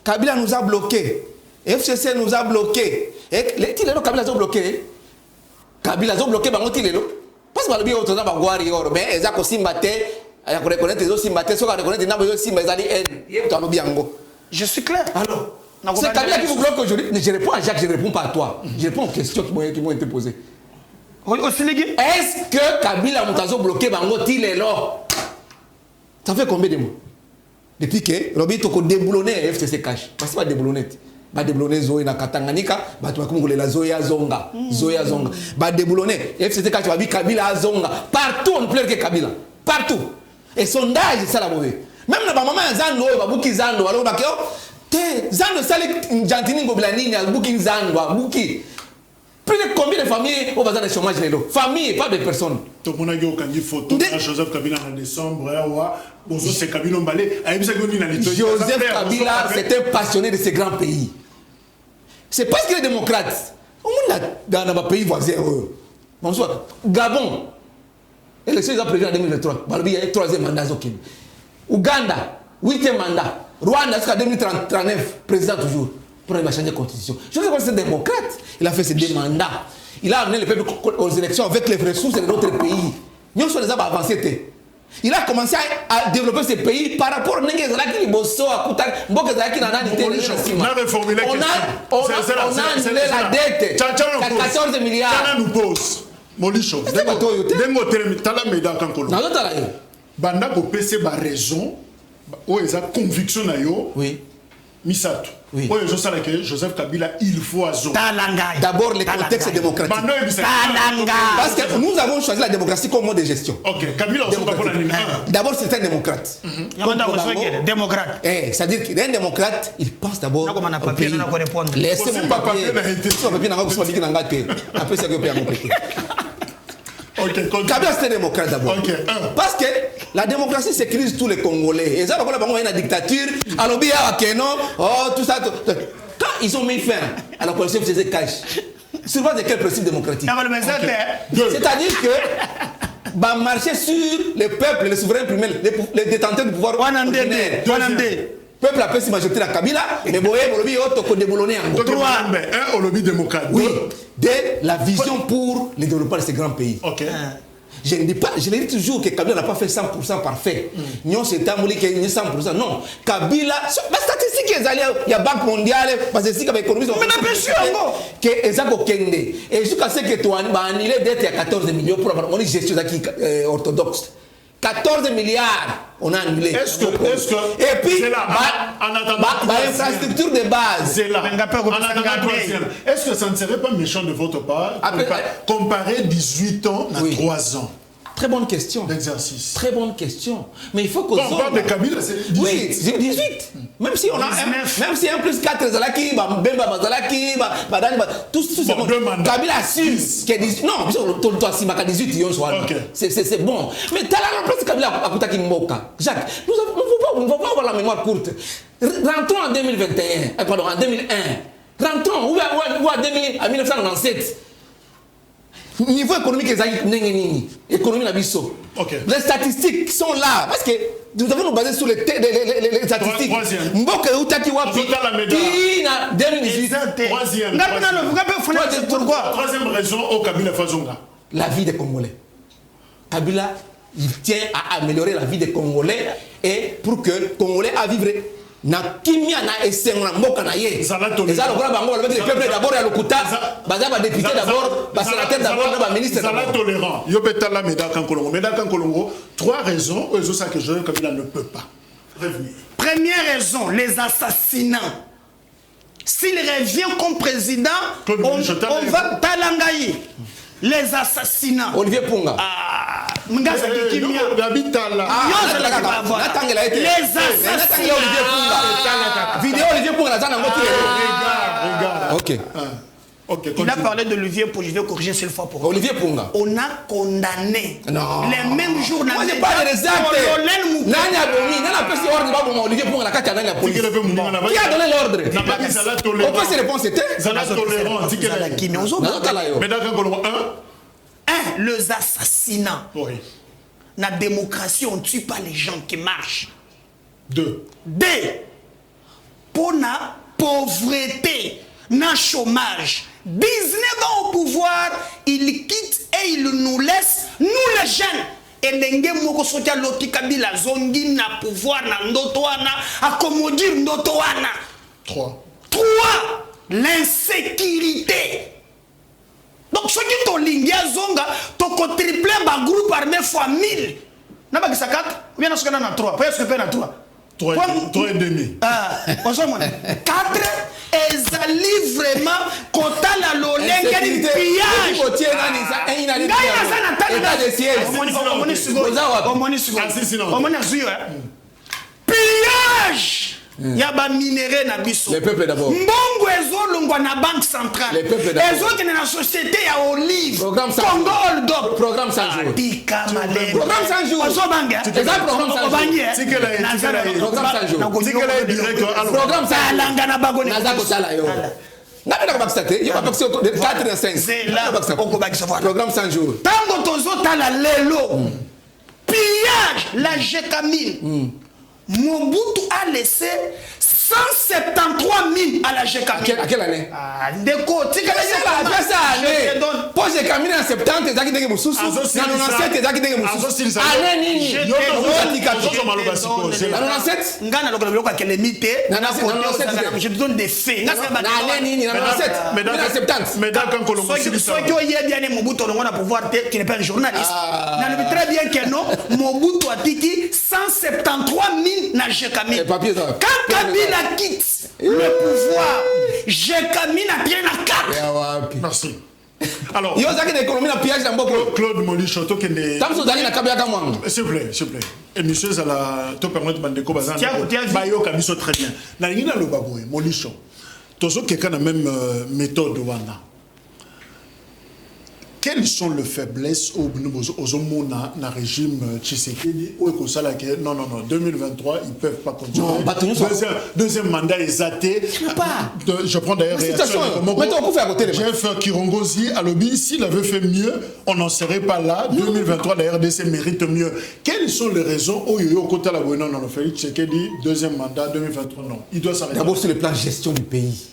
Kabila nous a bloqués. FCC nous a bloqués. Et les Tilelo Kabila ont bloqué. Kabila ont bloqué Bango Tilelo. Parce que Balobi autour de Bagwari, mais ils ont aussi maté. Ils ont reconnaître les aussi maté. Ils ont reconnaître les nains aussi, mais ils ont dit je suis clair. Alors, c'est Kabila qui vous bloque aujourd'hui. Je réponds à Jacques, je ne réponds pas à toi. Je réponds aux questions qui m'ont été posées. Est-ce que Kabila Moutazo bloqué Bango Tilelo? Ça fait combien de mois? Depuis que Robi Toko déboulonné FCC cash. Parce que pas déboulonné. Ba déboulonné Zoé na Katanganika, ba tu comme la Zoya Zonga. Zoya Zonga. Ba déboulonné FCC cash, ba bi Kabila Zonga. Partout on pleure que Kabila. Partout. Et sondage c'est ça la mauvaise. Même la maman Zando, ba buki Zando, alors ba keo te Zando sali Jantini Gobelanini, buki Zando, buki. Plus de combien de familles au bazar de chômage les lots? Famille, pas de personnes. Tout le monde a eu aucun photo de Joseph Kabila en décembre. Joseph Kabila, c'était passionné de ce grand pays. C'est parce qu'il est démocrate. Au monde dans nos pays voisins. Bonsoir. Gabon. Élection ils ont prévu en 2023. Il y a 3e mandat. Ouganda, 8e mandat. Rwanda jusqu'à 2039, président toujours. Pour il va changer la constitution. Je sais que c'est démocrate. Il a fait ses 2 mandats. Il a amené le peuple aux élections avec les ressources de notre pays. Nous sommes déjà avancés. Il a commencé à développer ce pays par rapport à Nengue Bosso, à Kouta, Mboka Zaki, Nanani, on a reformulé la question. On a annulé la dette. 14 milliards. Tana nous pose. Molicho. Dengo Teremi, Tala Meda Kankolo. Banda ko PC ba raison. Ou eza conviction na yo. Oui. Misato. Oui. Joseph Kabila, il faut azon. D'abord, les contextes démocratiques. Parce que nous avons choisi la démocratie comme mode de gestion. Ok, Kabila, d'abord, c'est un démocrate. Démocrate. C'est-à-dire qu'il est un démocrate, il pense d'abord. Laissez mon papier. Après, c'est que je peux compléter. Kabila c'est démocrate d'abord. Parce que la démocratie sécurise tous les Congolais. Et ça, quand on a une dictature, alors bien tout ça. Quand ils ont mis fin à la coalition FCC cash, sur base de quel principe démocratique? C'est-à-dire que va marcher sur les peuples, les souverains primaires, les détenteurs du pouvoir. Le peuple a fait si majorité à Kabila, mais Boye, Bolobi, Otoko déboulonné en gros. 3, un Olobi démocrate. Oui, de la vision pour le développement de ces grands pays. Ok. Je ne dis pas, je le dis toujours que Kabila n'a pas fait 100% parfait. Non, c'est un mouli qui est 100%. Non, Kabila, la statistique est allée, il y a Banque mondiale, parce que c'est comme économiste. Mais la pression, que Ezako Kende. Et jusqu'à ce que tu as annulé dette à 14 millions pour avoir une gestion orthodoxe. 14 milliards, on a annulé. Est-ce que et puis, infrastructure de base. C'est là. Est-ce que ça ne serait pas méchant de votre part comparer 18 ans à 3 ans? Très bonne question. D'exercice. Très bonne question. Mais il faut qu'on on parle de Kabila, c'est 18. Oui, 18. Même si on a même si 1 plus 4 Zalaki, Bemba Bazalaki, Badani, tout c'est bon. Kabila assume que 18. Non, toi si Maka 18 ils sont c'est bon. Mais t'as la place Kabila à Kutaki Mboka. Jacques, nous ne pouvons pas avoir la mémoire courte. Rentrons en 2021, pardon, en 2001. Rentrons à 1997. Niveau économique, économie nabiso. Les statistiques sont là parce que nous devons nous baser sur les statistiques. Mboka utaki wapi? Tina 2018. Troisième raison au Kabila Fazonga. La vie des Congolais. Kabila, il tient à améliorer la vie des Congolais et pour que les Congolais à vivre. Na kimia na esenga mboka na ye ezala lokola bango le peuple d'abord ya lokuta baza ba député d'abord ba sénateur d'abord na ba ministre d'abord tolérant yo betala Medaka Kolongo 3 raisons aux ça que Joseph Kabila ne peut pas revenir. Première raison, les assassinats. S'il revient comme président, on va talangaï. Les assassinats. Olivier Ponga. Mngasa Kikimia. Les assassinats. Vidéo Olivier Ponga na zango ti. Regarde. OK. OK. Il a parlé de Olivier Ponga, je vais corriger cette fois pour Olivier Ponga. On a condamné les mêmes jours moi j'ai pas de exemples. Nani a donné, nani a passé ordre ba Olivier Ponga na kati na police. Qui a donné l'ordre? On peut se répondre c'était ça la tolérance. Mais d'accord, les assassinats. Oui. La démocratie, on ne tue pas les gens qui marchent. 2. Pour la pauvreté, le chômage, 19 ans au pouvoir, ils quittent et ils nous laissent, nous les jeunes. Et l'engé moko sotia loti kabila zongi na pouvoir na ndoto wana, accommodir ndoto wana. 3. L'insécurité. Donc, ce qui est en ligne, tu triplé un groupe armé fois 1000. N'a pas 4, ou bien 3. Pourquoi est-ce que tu as 3? 3 et demi. 4, ils vraiment quota la lolenge du pillage. Pillage. Il y a des minéraux dans biso. Les peuples d'abord. Mbongo ezolongwa na banque centrale. Les peuples d'abord. Ezoki na société ya Olive. Programme 100 Congo Hold Up. Programme 100 jours. Programme 100 jours. Ozobanga. C'est ça programme 100 jours. Programme 100 jours. Programme 100 jours. Langa na bagone. Nazako tala yo. N'a pas baxaté, il va baxer 4 et 5. C'est là on va savoir. Programme 100 jours. Tango tozo tala lelo. Pillage la Jekamine. Mobutu a laissé 173 000 à la Jekamine. À quelle année? Déco, tu sais année. Pour Jekamine en 70, Zaki Denge Moussous. En 97, Zaki Denge Moussous. Année Nini. En 97? Ngana lokolo lokolo kele mite. Je te donne des faits. Année Nini, en 97. Mais dans 70. Mais dans quand on ceux qui ont bien Mobutu on a pouvoir tu n'es pas un journaliste. N'a le très bien que non, Mobutu a dit 173 000 na Jekamine. Quand Kabila quitte le pouvoir, Jekamine a bien la carte. Merci. Alors, il y a des économies dans le piège dans beaucoup. Claude Molichoto qui est. Tam Soudani na Kabila Kamwang. S'il vous plaît, s'il vous plaît. Et monsieur Zala, tu permets de Bandeko Bazan. Bayo Kabiso très bien. Na ngina lo baboy Molicho. Tozo quelqu'un la même méthode wana. Quelles sont les faiblesses au Ozomona na régime Tshisekedi ou non 2023 ils peuvent pas continuer. Deuxième mandat est athée. Je prends d'ailleurs Jeff Kirongozi à l'obis s'il avait fait mieux on n'en serait pas là. 2023 la RDC mérite mieux. Quelles sont les raisons où Yoyo Kota la non Félix Tshisekedi deuxième mandat 2023 non. Il doit s'arrêter. D'abord sur le plan gestion du pays.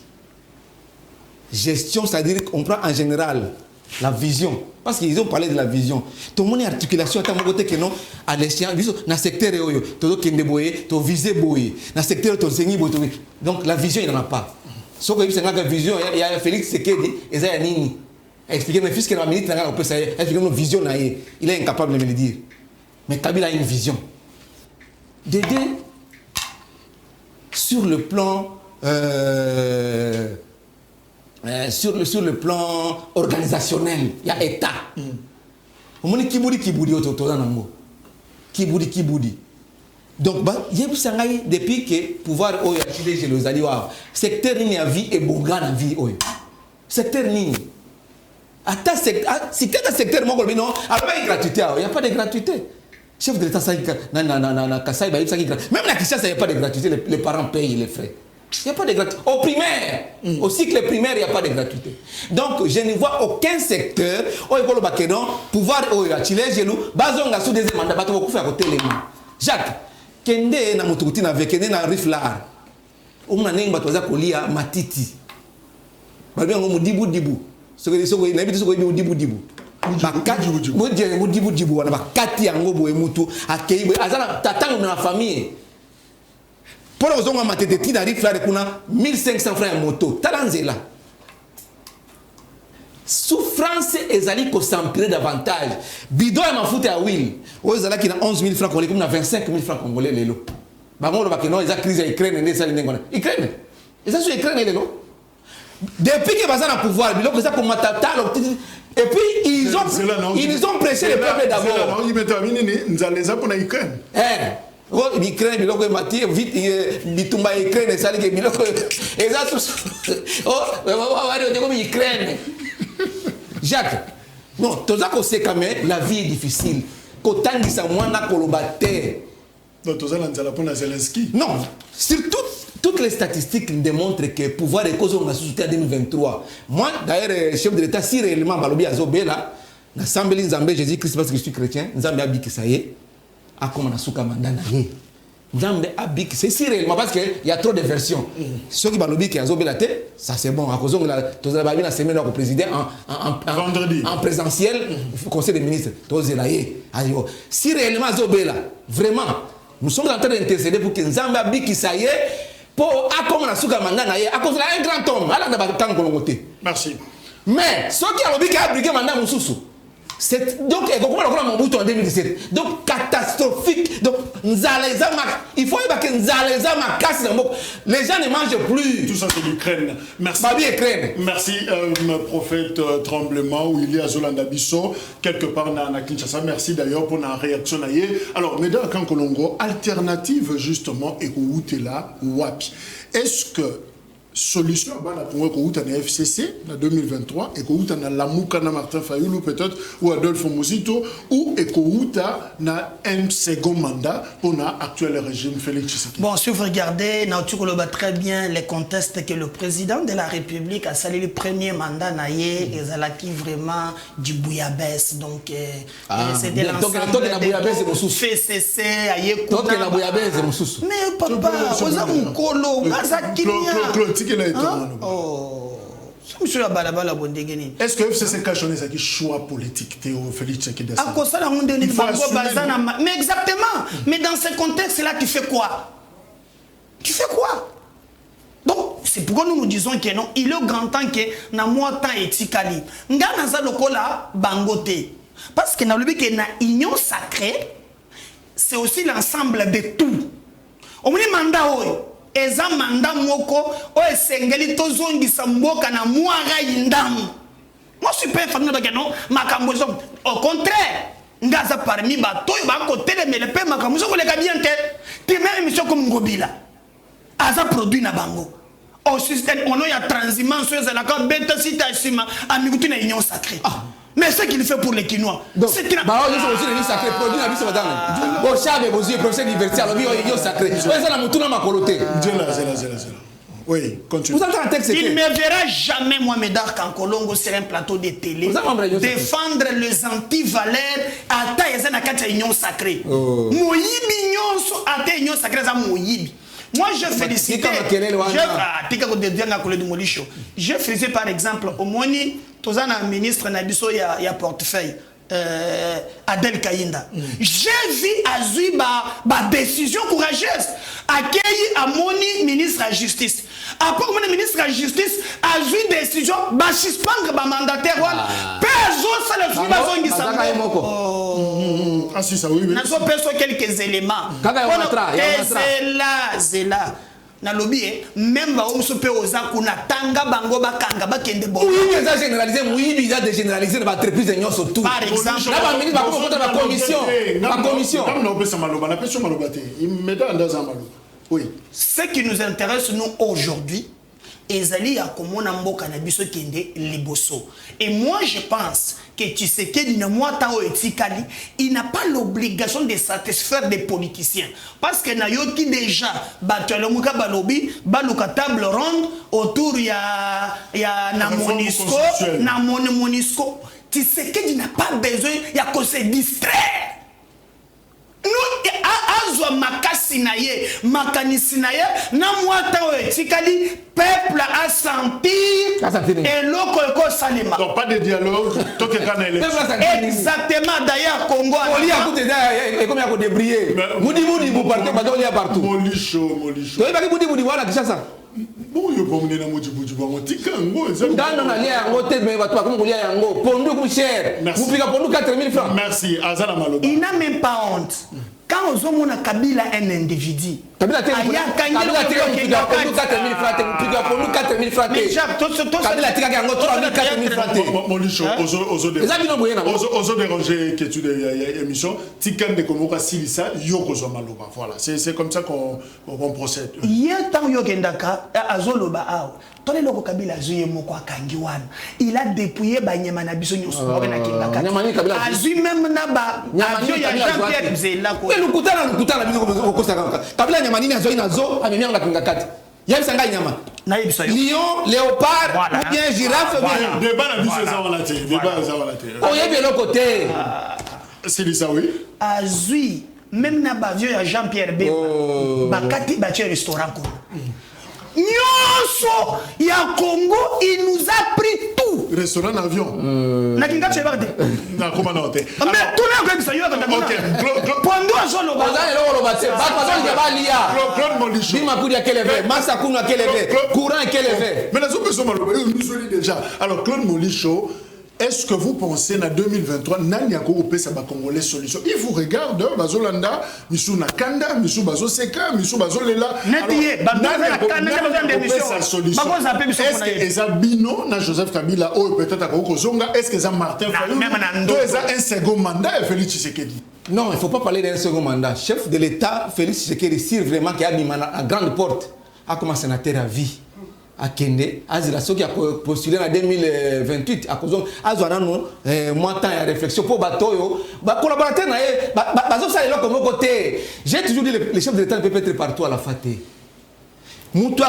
Gestion c'est-à-dire qu'on prend en général la vision, parce qu'ils ont parlé de la vision. Tout le monde est articulation, à mon côté que non, à l'échéance, dans le secteur, tout le monde est visé, dans le secteur, tout le monde est. Donc la vision, il n'y en a pas. Sauf que c'est une vision, il y a Félix Sekedi, et ça, il y a Nini. Expliquer, mais puisque la ministre, on peut expliquer une vision, il est incapable de me le dire. Mais Kabila a une vision. D'aider sur le plan. Sur le plan organisationnel, il y a État. On dit Kiboudi Kiboudi. Donc, il y a depuis que le pouvoir est chez les alliés, secteur ni à vie et bourgan à vie. Secteur ni. Si tu as un secteur, il n'y a pas de gratuité. Il n'y a pas de gratuité. Chef de l'État, même la Kinshasa, il n'y a pas de gratuité. Les parents payent les frais. Il n'y a pas de gratuité. Au primaire, au cycle primaire, il n'y a pas de gratuité. Donc, je ne vois aucun secteur où il y a pouvoir Chile, bazonga sous deuxième mandat, beaucoup faire côté les mains. Jacques, Kende na mutukuti na vekende na riflar. Umna nengi batoza kolia matiti. Babi ngo dibu. Soko na bitu soko dibu. Bakati dibu wana bakati yango boye mutu akei azana tatango na famille. Pour les hommes à tête qui arrive là, 1500 francs à moto. Talanzela. Souffrance et ali ko s'empirer davantage. Bidon m'a foutu à Will. Aux ala qui a 11 000 francs congolais, comme a 25 000 francs congolais lelo. Bango lo bakeno ils a crise à Ukraine et ça l'ingona. Ukraine. Et ça sur Ukraine lelo. Depuis que bazana pouvoir, biloko ça comme matata Et puis, ils ont pressé le peuple d'abord. L'Ukraine, biloko mati vite bitumba Ukraine et ça que biloko et ça tout oh comme Ukraine. Jacques, non, tout ça qu'on sait quand même la vie est difficile. Kotangisa mwana kolobate. Non, tout ça là pour Zelensky. Non, surtout toutes les statistiques démontrent que pouvoir et cause on a soutenu en 2023. Moi d'ailleurs chef de l'État si réellement balobi azobela na sambeli nzambe Jésus-Christ parce que je suis chrétien, nzambe abiki ça y est. A comme on a souka mandana ye. Nzambe abik c'est si réellement parce que il y a trop de versions. Ceux qui balobi qui azobela te, ça c'est bon à cause on la tozala babi na semaine au président en présentiel conseil des ministres tozela ye. Ayo. Si réellement azobela, vraiment nous sommes en train d'intercéder pour que Nzambe abik ça y est pour a comme on a souka mandana ye à cause là un grand homme ala na batang kolongote. Merci. Mais ceux qui balobi qui a brigué mandana mususu. Donc, en 2017. Donc, catastrophique. Donc, il faut que les gens ne mangent plus. Tout ça, c'est l'Ukraine. Merci. Merci, prophète Tremblement, où il y a Zolanda Bisso, quelque part dans Kinshasa. Merci d'ailleurs pour la réaction. Alors, mesdames, quand Kolongo, alternative justement, et où là, Wapi. Est-ce que solution pour que na FCC en 2023 et que na Lamouka na Martin Fayulu peut-être ou Adolphe Muzito ou et que na un second mandat pour na actuel régime Félix Tshisekedi. Bon, si vous regardez, Nautu Koloba très bien les contestes que le président de la République a salué le premier mandat naïe et Zalaki vraiment du bouillabaisse donc c'était l'ensemble de FCC aïe mais papa oza mukolo est-ce que FCC cachonné ça qui choix politique Théo Félix Tshisekedi? Mais exactement. Mais dans ce contexte-là, tu fais quoi? Tu fais quoi? Donc, c'est pourquoi nous nous disons que non, il est grand temps que na moi temps etikali. Nga naza lokola bangote. Parce que na lobi que na union sacrée, c'est aussi l'ensemble de tout. Au moins mandat oyo. Eza manda moko o esengeli tozongisa mboka na mwara yindamu. Moi je suis pas fan de non makambo au contraire ngaza parmi bato ba côté de mais le pe makambo ko le bien te ti même émission comme Ngobila aza produit na bango au système on a transhumance sur la carte beta sita sima amikuti na union sacrée. Mais ce qu'il fait pour les Quinois, c'est qu'il a aussi les sacrés produits la vie sur madame. Bon chabe vos yeux professeur d'université alors union sacrée. Ça la mutuna makoloté. Oui, continue. Vous avez un texte. Il ne me verra jamais moi Médard qu'en Colongo sur un plateau de télé défendre les anti-valeurs à taille na kati union sacrée. Moyibi nyonso à taille union sacrée za moyibi. Moi, je félicite. Je faisais par exemple au Moni, tous un ministre Nabiso il y a portefeuille. Adel Kainda. J'ai vu Azui ba décision courageuse. Accueilli à Moni ministre de la justice. Après mon ministre de la justice Azui décision ba suspendre ba mandataire wala. Peso ça le suit ba zongi ça. Ah si ça oui. N'a pas perçu quelques éléments. Zela. Na lobby même ba omsope oza kuna tanga bango bakanga bakende bo. Oui, mais ça généraliser, oui, bizarre de généraliser dans entreprise de nyonso tout. Par exemple, là ba ministre ba contre la commission. La commission. Comme on peut ça maloba, la personne malobate. Il met dans un malo. Oui. Ce qui nous intéresse nous aujourd'hui ezali ya komona mboka na biso kende liboso. Et moi je pense que Tshisekedi na mwata o etikali, il n'a pas l'obligation de satisfaire des politiciens parce que na yoki déjà batalo muka balobi baluka table ronde autour ya na Monisco. Tshisekedi n'a pas besoin ya ko se distraire. Nous azwa makasi na ye makanisi na ye na mwata o etikali peuple a senti et loko eko salima. Donc pas de dialogue tant que quand elle exactement d'ailleurs Congo oli a côté et comme il y a ko débrier mudi vous partez pas oli a partout molicho toi il va mudi voilà Kinshasa bon yo pomne na mudi bango tikango dans na lia yango te mais bato comme kolia yango pondu comme cher vous piquez pondu 4000 francs. Merci azana maloba. Il n'a même pas honte. Quand on a Kabila un individu Kabila teke piga pondu 4000 francs, piga pondu 4000 francs. Mais Jacques, Kabila teke yango 3000 4000 francs. Molicho ozo déranger que tu de émission tikan de komoka silisa yoko zo maloba. Voilà, c'est comme ça qu'on procède. Hier tant yo kendaka azoloba awo. Tole loko Kabila azuye moko akangi wana. Il a dépouillé banyama na biso nyoso na kindaka. Azu même na ba avion ya Jean-Pierre Mzela ko. Le kutana biso ko kosaka. Kabila nyama nini azo inazo amemia na kindakati. Yebisa ngai nyama. Na yebisa yo. Lion, léopard ou bien girafe bien. Débat na biso za wala te. Débat za wala te. O yebi le côté. Silisa oui. Azui même na ba avion ya Jean-Pierre Bemba. Bakati ba restaurant ko. Nyoso ya Congo, il nous a pris tout. Restaurant avion. Na kinga chebarte. Na comment non te. Mais tout na ko bisa yo ka OK. Pondo azolo ba. Oza eloko lo batse. Ba bazali ya balia. Claude Molicho. Bima kudi akele ve. Masa kuna akele ve. Courant akele ve. Mais nous sommes nous déjà. Alors Claude Molicho, est-ce que vous pensez en 2023 nani a coupé sa congolais solution? Il vous regarde bazolanda, misu na kanda, misu bazo seka, misu bazo lela. Netiye, bazolanda kanda bazolanda émission. Bakoza pe biso est-ce que Ezabino na Joseph Kabila ou peut-être à Kokozonga, est-ce que ça Martin Fayulu? Est-ce un second mandat et Félix Tshisekedi? Non, il ne faut pas parler d'un second mandat. Chef de l'État, Félix Tshisekedi, sire vraiment qui a mis à grande porte, a comme sénateur à vie. À Kende, Azila Soki a postulé en 2028 à cause de moins de temps et réflexion pour Batoyo. Collaborateur, comme côté. J'ai toujours dit que les chefs de l'État ne peuvent pas être partout à la fête. Moutou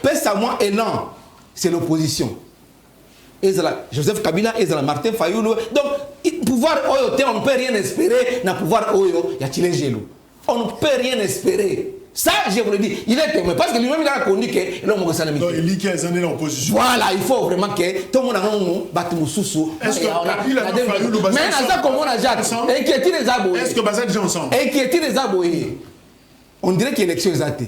pèse à moi et non, c'est l'opposition. Joseph Kabila et Martin Fayulu. Donc, pouvoir Oyo, on ne peut rien espérer. Dans pouvoir Oyo, il y a Tilé Gelou. On ne peut rien espérer. Ça, je vous le dis, il est témoin. Parce que lui-même, il a connu que l'homme est en donc, il dit qu'il y a des années en opposition. Voilà, il faut vraiment que tout le monde a un bâtiment sous-sous. Est-ce que Kabila a fait le bassin? Mais dans ça, comme on a Jacques, inquiéter les abonnés. Est-ce que Bazar dit ensemble? Inquiéter les abonnés. On dirait qu'il y a élection exacte.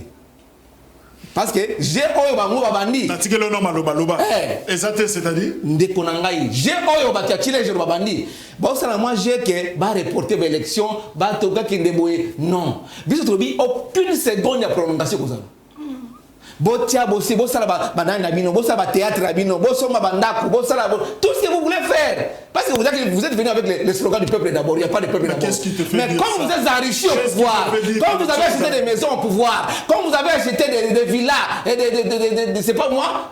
Parce que j'ai oyo bango babandi. Natike le nom maloba loba. Exact, c'est-à-dire ndeko nangai. J'ai oyo batiachile je babandi. Bon ça moi j'ai que ba reporter l'élection, ba toka kindeboye. Non. Biso tobi aucune seconde de prolongation comme ça. Botia bossi bosala banana bino, bosala théâtre bino, bosoma bandako, bosala tout ce que vous voulez faire. Parce que vous êtes venu avec le slogan du peuple d'abord, il n'y a pas de peuple d'abord. Mais quand vous êtes enrichi au pouvoir, quand vous avez acheté des maisons au pouvoir, quand vous avez acheté des villas et c'est pas moi,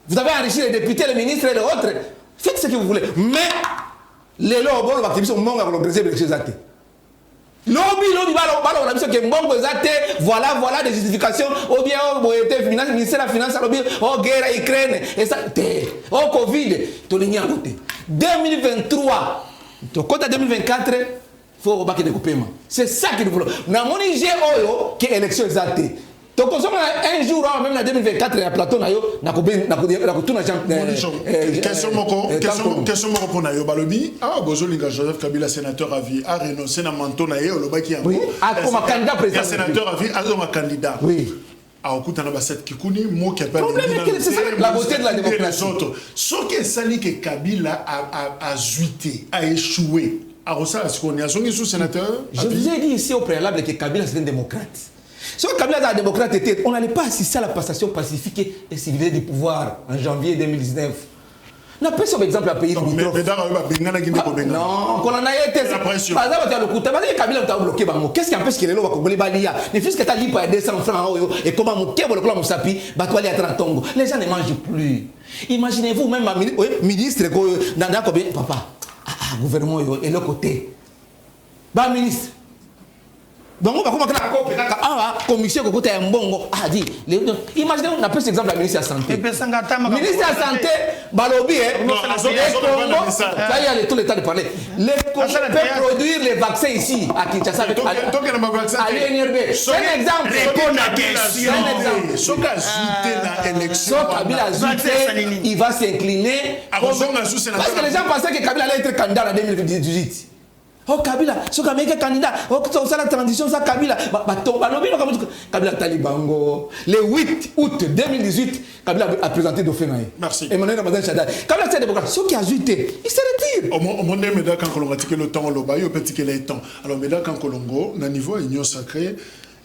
vous avez enrichi les députés, les ministres et les autres, faites ce que vous voulez. Mais les lois bon va qu'ils sont monga pour l'organiser les choses actées. Lobby balo la mission que mbongo ezate voilà des justifications ou bien finance ministère de la finance lobby guerre Ukraine et ça au Covid to ligne à côté 2023 to côté 2024 faut baquer des paiements c'est ça qu'il faut na moni j'ai oyo que élection ezate donc un jour même en 2024 ya plateau na yo na kutuna question moko pour na yo balobi bozolinga Joseph Kabila sénateur à vie a renoncé na manteau na ye olobaki yango comme candidat président sénateur à vie a candidat oui akutana ba cette kikuni mo qui appelle la beauté de la démocratie ce qui est sali que Kabila a zuité a échoué a ressort ce qu'on est sous sénateur je vous ai dit ici au préalable que Kabila c'est un démocrate. Si Kabila est un démocrate, on n'allait pas assister à la passation pacifique et civilisée du pouvoir en janvier 2019. On a pris comme exemple un pays limitrophe. Non, on en a été. Par exemple, Kabila a bloqué. Qu'est-ce qui empêche que les lois Congolais balia? Ne fût-ce que tu as dit pas 200 francs et comment mon kebo le clan Moussapi, Batouali à Trantongo. Les gens ne mangent plus. Imaginez-vous, même un ministre, dans combien papa, gouvernement et le côté. Bah, ministre. Donc on va commencer à commission qui coûte un bon dit imaginez on appelle cet exemple la ministre de la santé ministre de la santé balobi ça y est tout le temps de parler les Congo peut produire les vaccins ici à Kinshasa avec à l'INRB c'est un exemple répondre à question Kabila il va s'incliner parce que les gens pensaient que Kabila allait être candidat en 2018. Oh Kabila, ce Kabila candidat, oh ça la transition ça Kabila, Kabila Talibango. Le 8 août 2018, Kabila a présenté Dauphin. Merci. Emmanuel Ramazan Chadad. Kabila c'est démocrate. Ce qui a ajouté, il se retire. Au monde Médak quand on a tiqué le temps, le bail, on peut tiquer les temps. Alors Médak quand Colongo, na niveau union sacrée.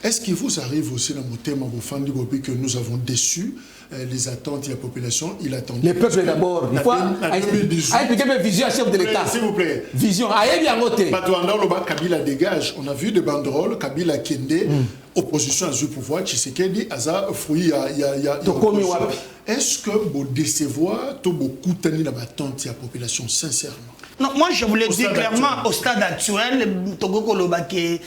Est-ce qu'il vous arrive aussi dans mon thème que nous avons déçu les attentes de la population? Il attend. Les peuples d'abord. Il faut expliquer une vision à chef de l'État. S'il vous plaît. Vision. Kabila dégage. On a vu des banderoles. Kabila Kende, opposition à ce pouvoir. Tshisekedi, Aza, fruit, est-ce que vous décevoir beaucoup de l'attente de la population, sincèrement? Non, moi je voulais dire clairement, au stade actuel, Togo Kolobake,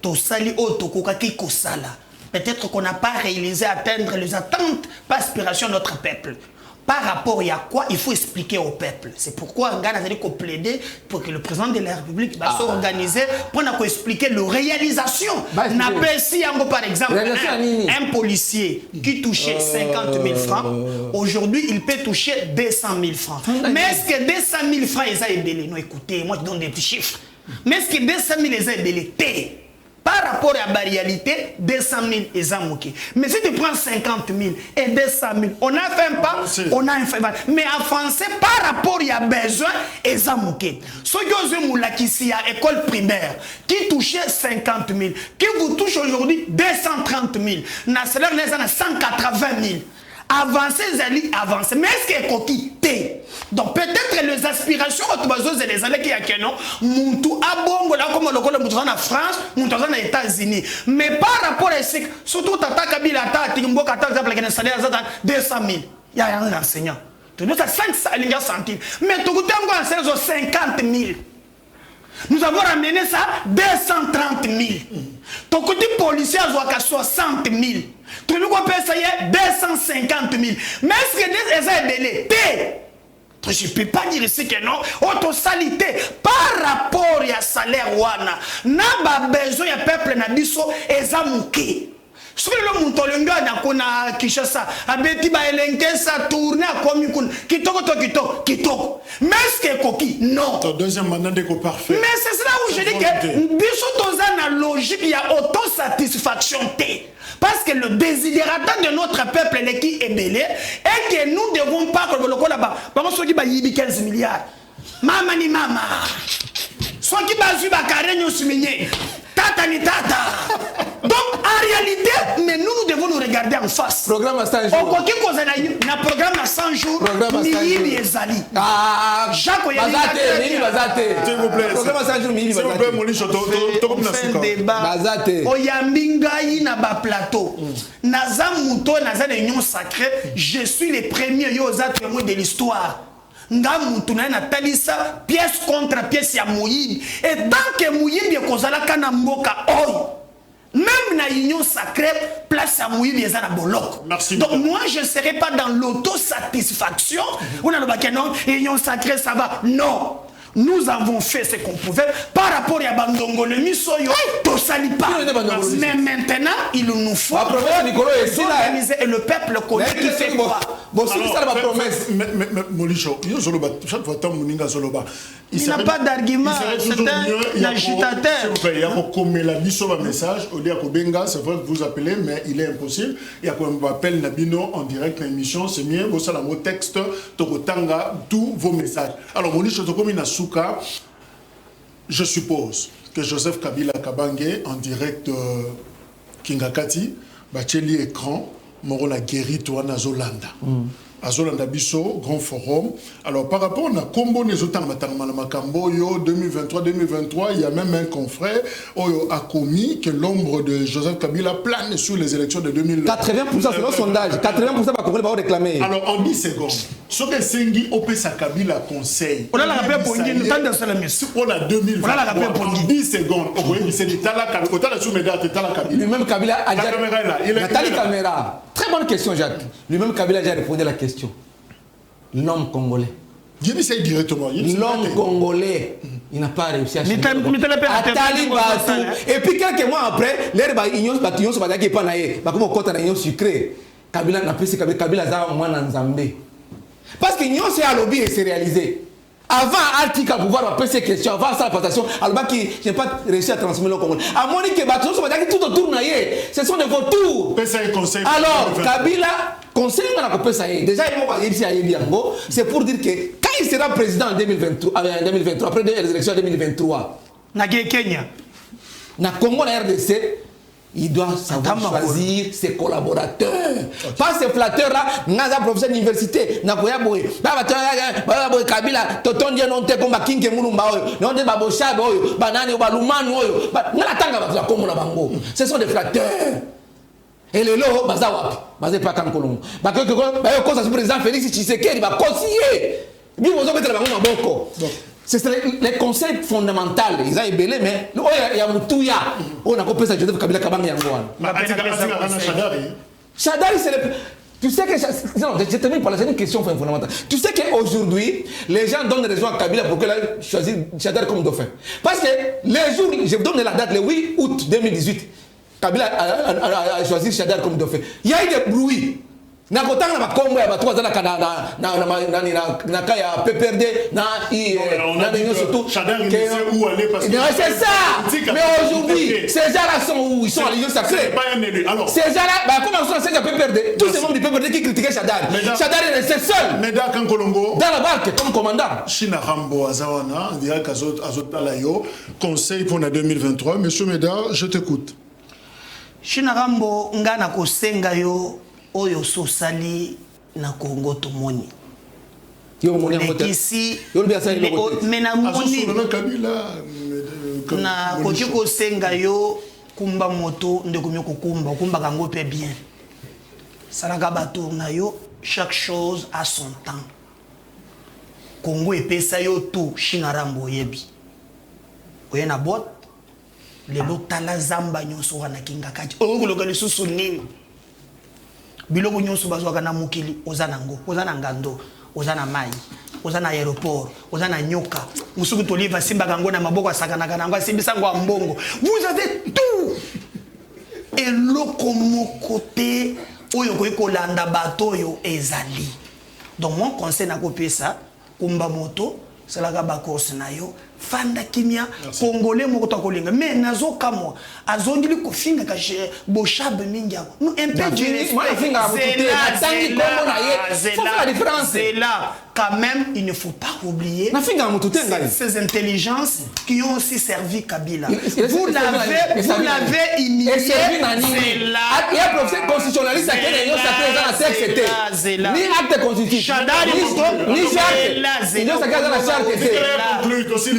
Tosali Otokokaki Kosala. Peut-être qu'on n'a pas réalisé atteindre les attentes, pas aspiration de notre peuple. Par rapport à quoi il faut expliquer au peuple. C'est pourquoi Ghana a plaidé pour que le président de la République va s'organiser pour expliquer la réalisation. Par exemple, un policier qui touchait 50 000 francs, aujourd'hui il peut toucher 200 000 francs. Mais est-ce que 200 000 francs ils ont aidé? Non, écoutez, moi je donne des petits chiffres. Mais est-ce que 200 000 ils ont aidé? Par rapport à la réalité, 200 000 est amouqué. Mais si tu prends 50 000 et 200 000, on a fait un pas, on a un fait. Mais en français, par rapport à besoin, est amouqué. Ceux qui ont ici à l'école primaire, qui touchaient 50 000, qui vous touchent aujourd'hui 230 000, na salaire n'est à 180 000. Avancer, avancer. Mais est-ce qu'il est coquille? Donc peut-être les aspirations et les années qui a que non, Moutou a bon là comme le col Moutou en France, Moutou en États-Unis. Mais par rapport à ce, surtout Tata Kabila, Tata Timbo, Tata Kabila, qui a un salaire de 200 000, il y a un enseignant. Tu nous as 5 centimes. Mais tu as un salaire de 50 000. Nous avons ramené ça à 230 000. Ton côté policier a 60 000. Tu nous as payé 250 000. Mais est-ce que les gens belé? Je ne peux pas dire ici que non. Autosalité par rapport à salaire wana. N'a pas besoin de peuple na biso ezamouki. Ce que le Moutolonga n'a pas Kishasa, Abeti Baelenke, ça tourne à Komikun, Kitoko. Mais est-ce que Koki? Non. Ton deuxième mandat est parfait. Mais c'est là où je dis que Biso dans la logique, il y a autosatisfaction. Parce que le désidératant de notre peuple est qui est belé et que nous ne devons pas que le local là-bas. Par contre, ceux qui ont 15 milliards. Maman ni maman. Ceux qui ont carré nous souligner. Tata ni tata. Donc en réalité, mais nous devons nous regarder en face. Programme à 100 jours. Na programme à 100 jours. Miyibi ezali. Jacques Bazate. S'il vous plaît. Programme à 100 jours Miyibi Bazate. S'il vous plaît, Molisho, on fait un débat. Bazate. Oyambingai na ba plateau. Naza Mouto, Naza l'union sacrée. Je suis le premier yosa témoin de l'histoire. Nga mutuna na talisa pièce contre pièce ya Moyibi. Et tant que Moyibi est kozala kana mboka oy. Même na union sacrée, place à Moyibi et à Bolok. Merci. Donc moi je ne serai pas dans l'autosatisfaction. On a le bac non, union sacrée ça va. Non. Nous avons fait ce qu'on pouvait par rapport à Bandongo le Misoyo, to sali pas. Mais maintenant, il nous faut organiser et le peuple connaît qui fait quoi. Bon, c'est ça la promesse. Mais Molicho, chaque fois que Moninga Zoloba, il n'a pas d'argument, c'est un agitateur. Il y a comme la mission un message, au lieu de Benga, c'est vrai que vous appelez, mais il est impossible. Il y a comme appel Nabino en direct dans l'émission, c'est mieux, vous savez, le texte, Tokotanga, tous vos messages. Alors Molicho, comme il a je suppose que Joseph Kabila Kabange en direct Kingakati, Bacheli écran, Morola guéri toi na Zolanda. Azolanda Bisso, grand forum. Alors par rapport à Combo Nezotan Makambo, 2023, il y a même un confrère Oyo a commis que l'ombre de Joseph Kabila plane sur les élections de 2023. 80% c'est notre sondage. 80% va réclamer. Alors en 10 secondes, ce que Sengi Opesa Kabila conseille. On a la rappel pour une on a 2023. En 10 secondes, on voit que c'est l'État lui-même Kabila a déjà caméra. Très bonne question, Jacques. Lui-même Kabila a déjà répondu à la question. L'homme congolais. L'homme congolais, il n'a pas réussi à changer. Et puis quelques mois après, l'union se bat qui est pas naïe. Comme on compte en union sucrée. Kabila n'a pas Kabila a moins en Zambé. Parce que l'union c'est à lobby et c'est réalisé. Avant Artica pouvoir appeler ces questions, avant sa présentation, alors qui n'ai pas réussi à transmettre le Congo. À mon équipe, tout autour naïe. Ce sont des vautours. Alors Kabila conseille à la ça. Déjà c'est pour dire que quand il sera président en 2023, après les élections de 2023, na Kenya, na Congo, la RDC, il doit savoir choisir ses collaborateurs. Pas ces flatteurs-là, naza professeur d'université, nakoya boye. Baba Kabila, toton dia non te komba kinke mulumba oyo, non de babo shabe oyo, banani o balumanu oyo. Na tanga ba komo na bango. Ce sont des flatteurs. Et le lo baza wapi? Baza pas kan kolongo. Ba ko ko ça président Félix Tshisekedi ba conseiller. Bi bozo mettre bango na boko. C'est les conseils fondamentaux. Ils ont ébélé, mais il y a Moutouya. On a compris ça, Joseph Kabila Kabang Yangoan. Chadari, c'est le. Tu sais que. Non, je termine par là, c'est une question fondamentale. Tu sais qu'aujourd'hui, les gens donnent raison à Kabila pour qu'il ait choisi Chadari comme dauphin. Parce que les jours, je vous donne la date, le 8 août 2018, Kabila a choisi Chadari comme dauphin. Il y a eu des bruits. Na kotanga na makombo ya batu bazana na kaya PPRD na union surtout c'est ça. Mais aujourd'hui ces gens-là sont où? Ils sont à l'union sacrée. Ces gens-là comment ils sont à PPRD? Tous ces membres du PPRD qui critiquaient Chadari. Chadari restait seul Meda Kankolongo dans la barque comme commandant. China Rambo Azawana on dirait qu'Azotalayo conseil pour la 2023. Monsieur Meda, je t'écoute. China Rambo ngana kosenga yo oyo sosali na Congo tomoni ici mais na moni na koki kosenga yo kumba moto ndeko myoko kumba kango pe bien salaka bato na yo chaque chose a son temps Congo epesa yo tout China Rambo yebi oye na bot lelo tala zamba nyonso wana kinga kati okoloka lisusu nini biloko nyonso bazwaka na mokili ozana ngo ozana ngando ozana mai ozana aéroport ozana nyoka musuku toliva simba kango na maboko asakana kana ngo simbisa ngo mbongo vous avez tout et loko mokote oyo ko landa bato yo ezali donc mon conseil na kopesa kumba moto salaka ba course na yo fanda kimia congolais moko to kolinga mais nazo kamwa azongili kofinga ka bochabe mingi nous un peu du moi finga mututé tangi kombo na ye faut faire la différence. C'est là quand même il ne faut pas oublier na finga mututé ngai ces intelligences qui ont aussi servi Kabila. Vous l'avez humilié. C'est là il y a professeur constitutionnaliste qui est dans sa texte ni acte constitutif ni charte ni sa charte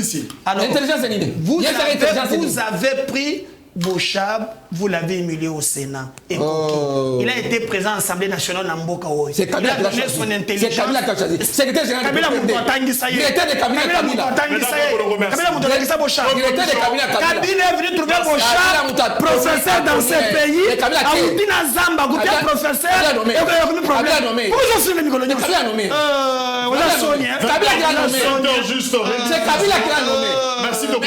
c'est alors, l'intelligence est l'idée. Vous avez pris Bochab, vous l'avez humilié au Sénat. Et il a été présent à l'Assemblée nationale Namboka. C'est Kabila qui a choisi. Son intelligence. C'est Kabila qui a choisi. Secrétaire général de Kabila Moutotangi Saye. Directeur de Kabila Kabila. Kabila Moutotangi Saye Bochab. Directeur de Kabila Kabila. Kabila est venu trouver Bochab, professeur dans ce pays. Aoutina Zamba, professeur. Kabila nommé. Pourquoi je suis le Nicolas Kabila nommé. Kabila qui a nommé. C'est Kabila qui a nommé. Merci beaucoup.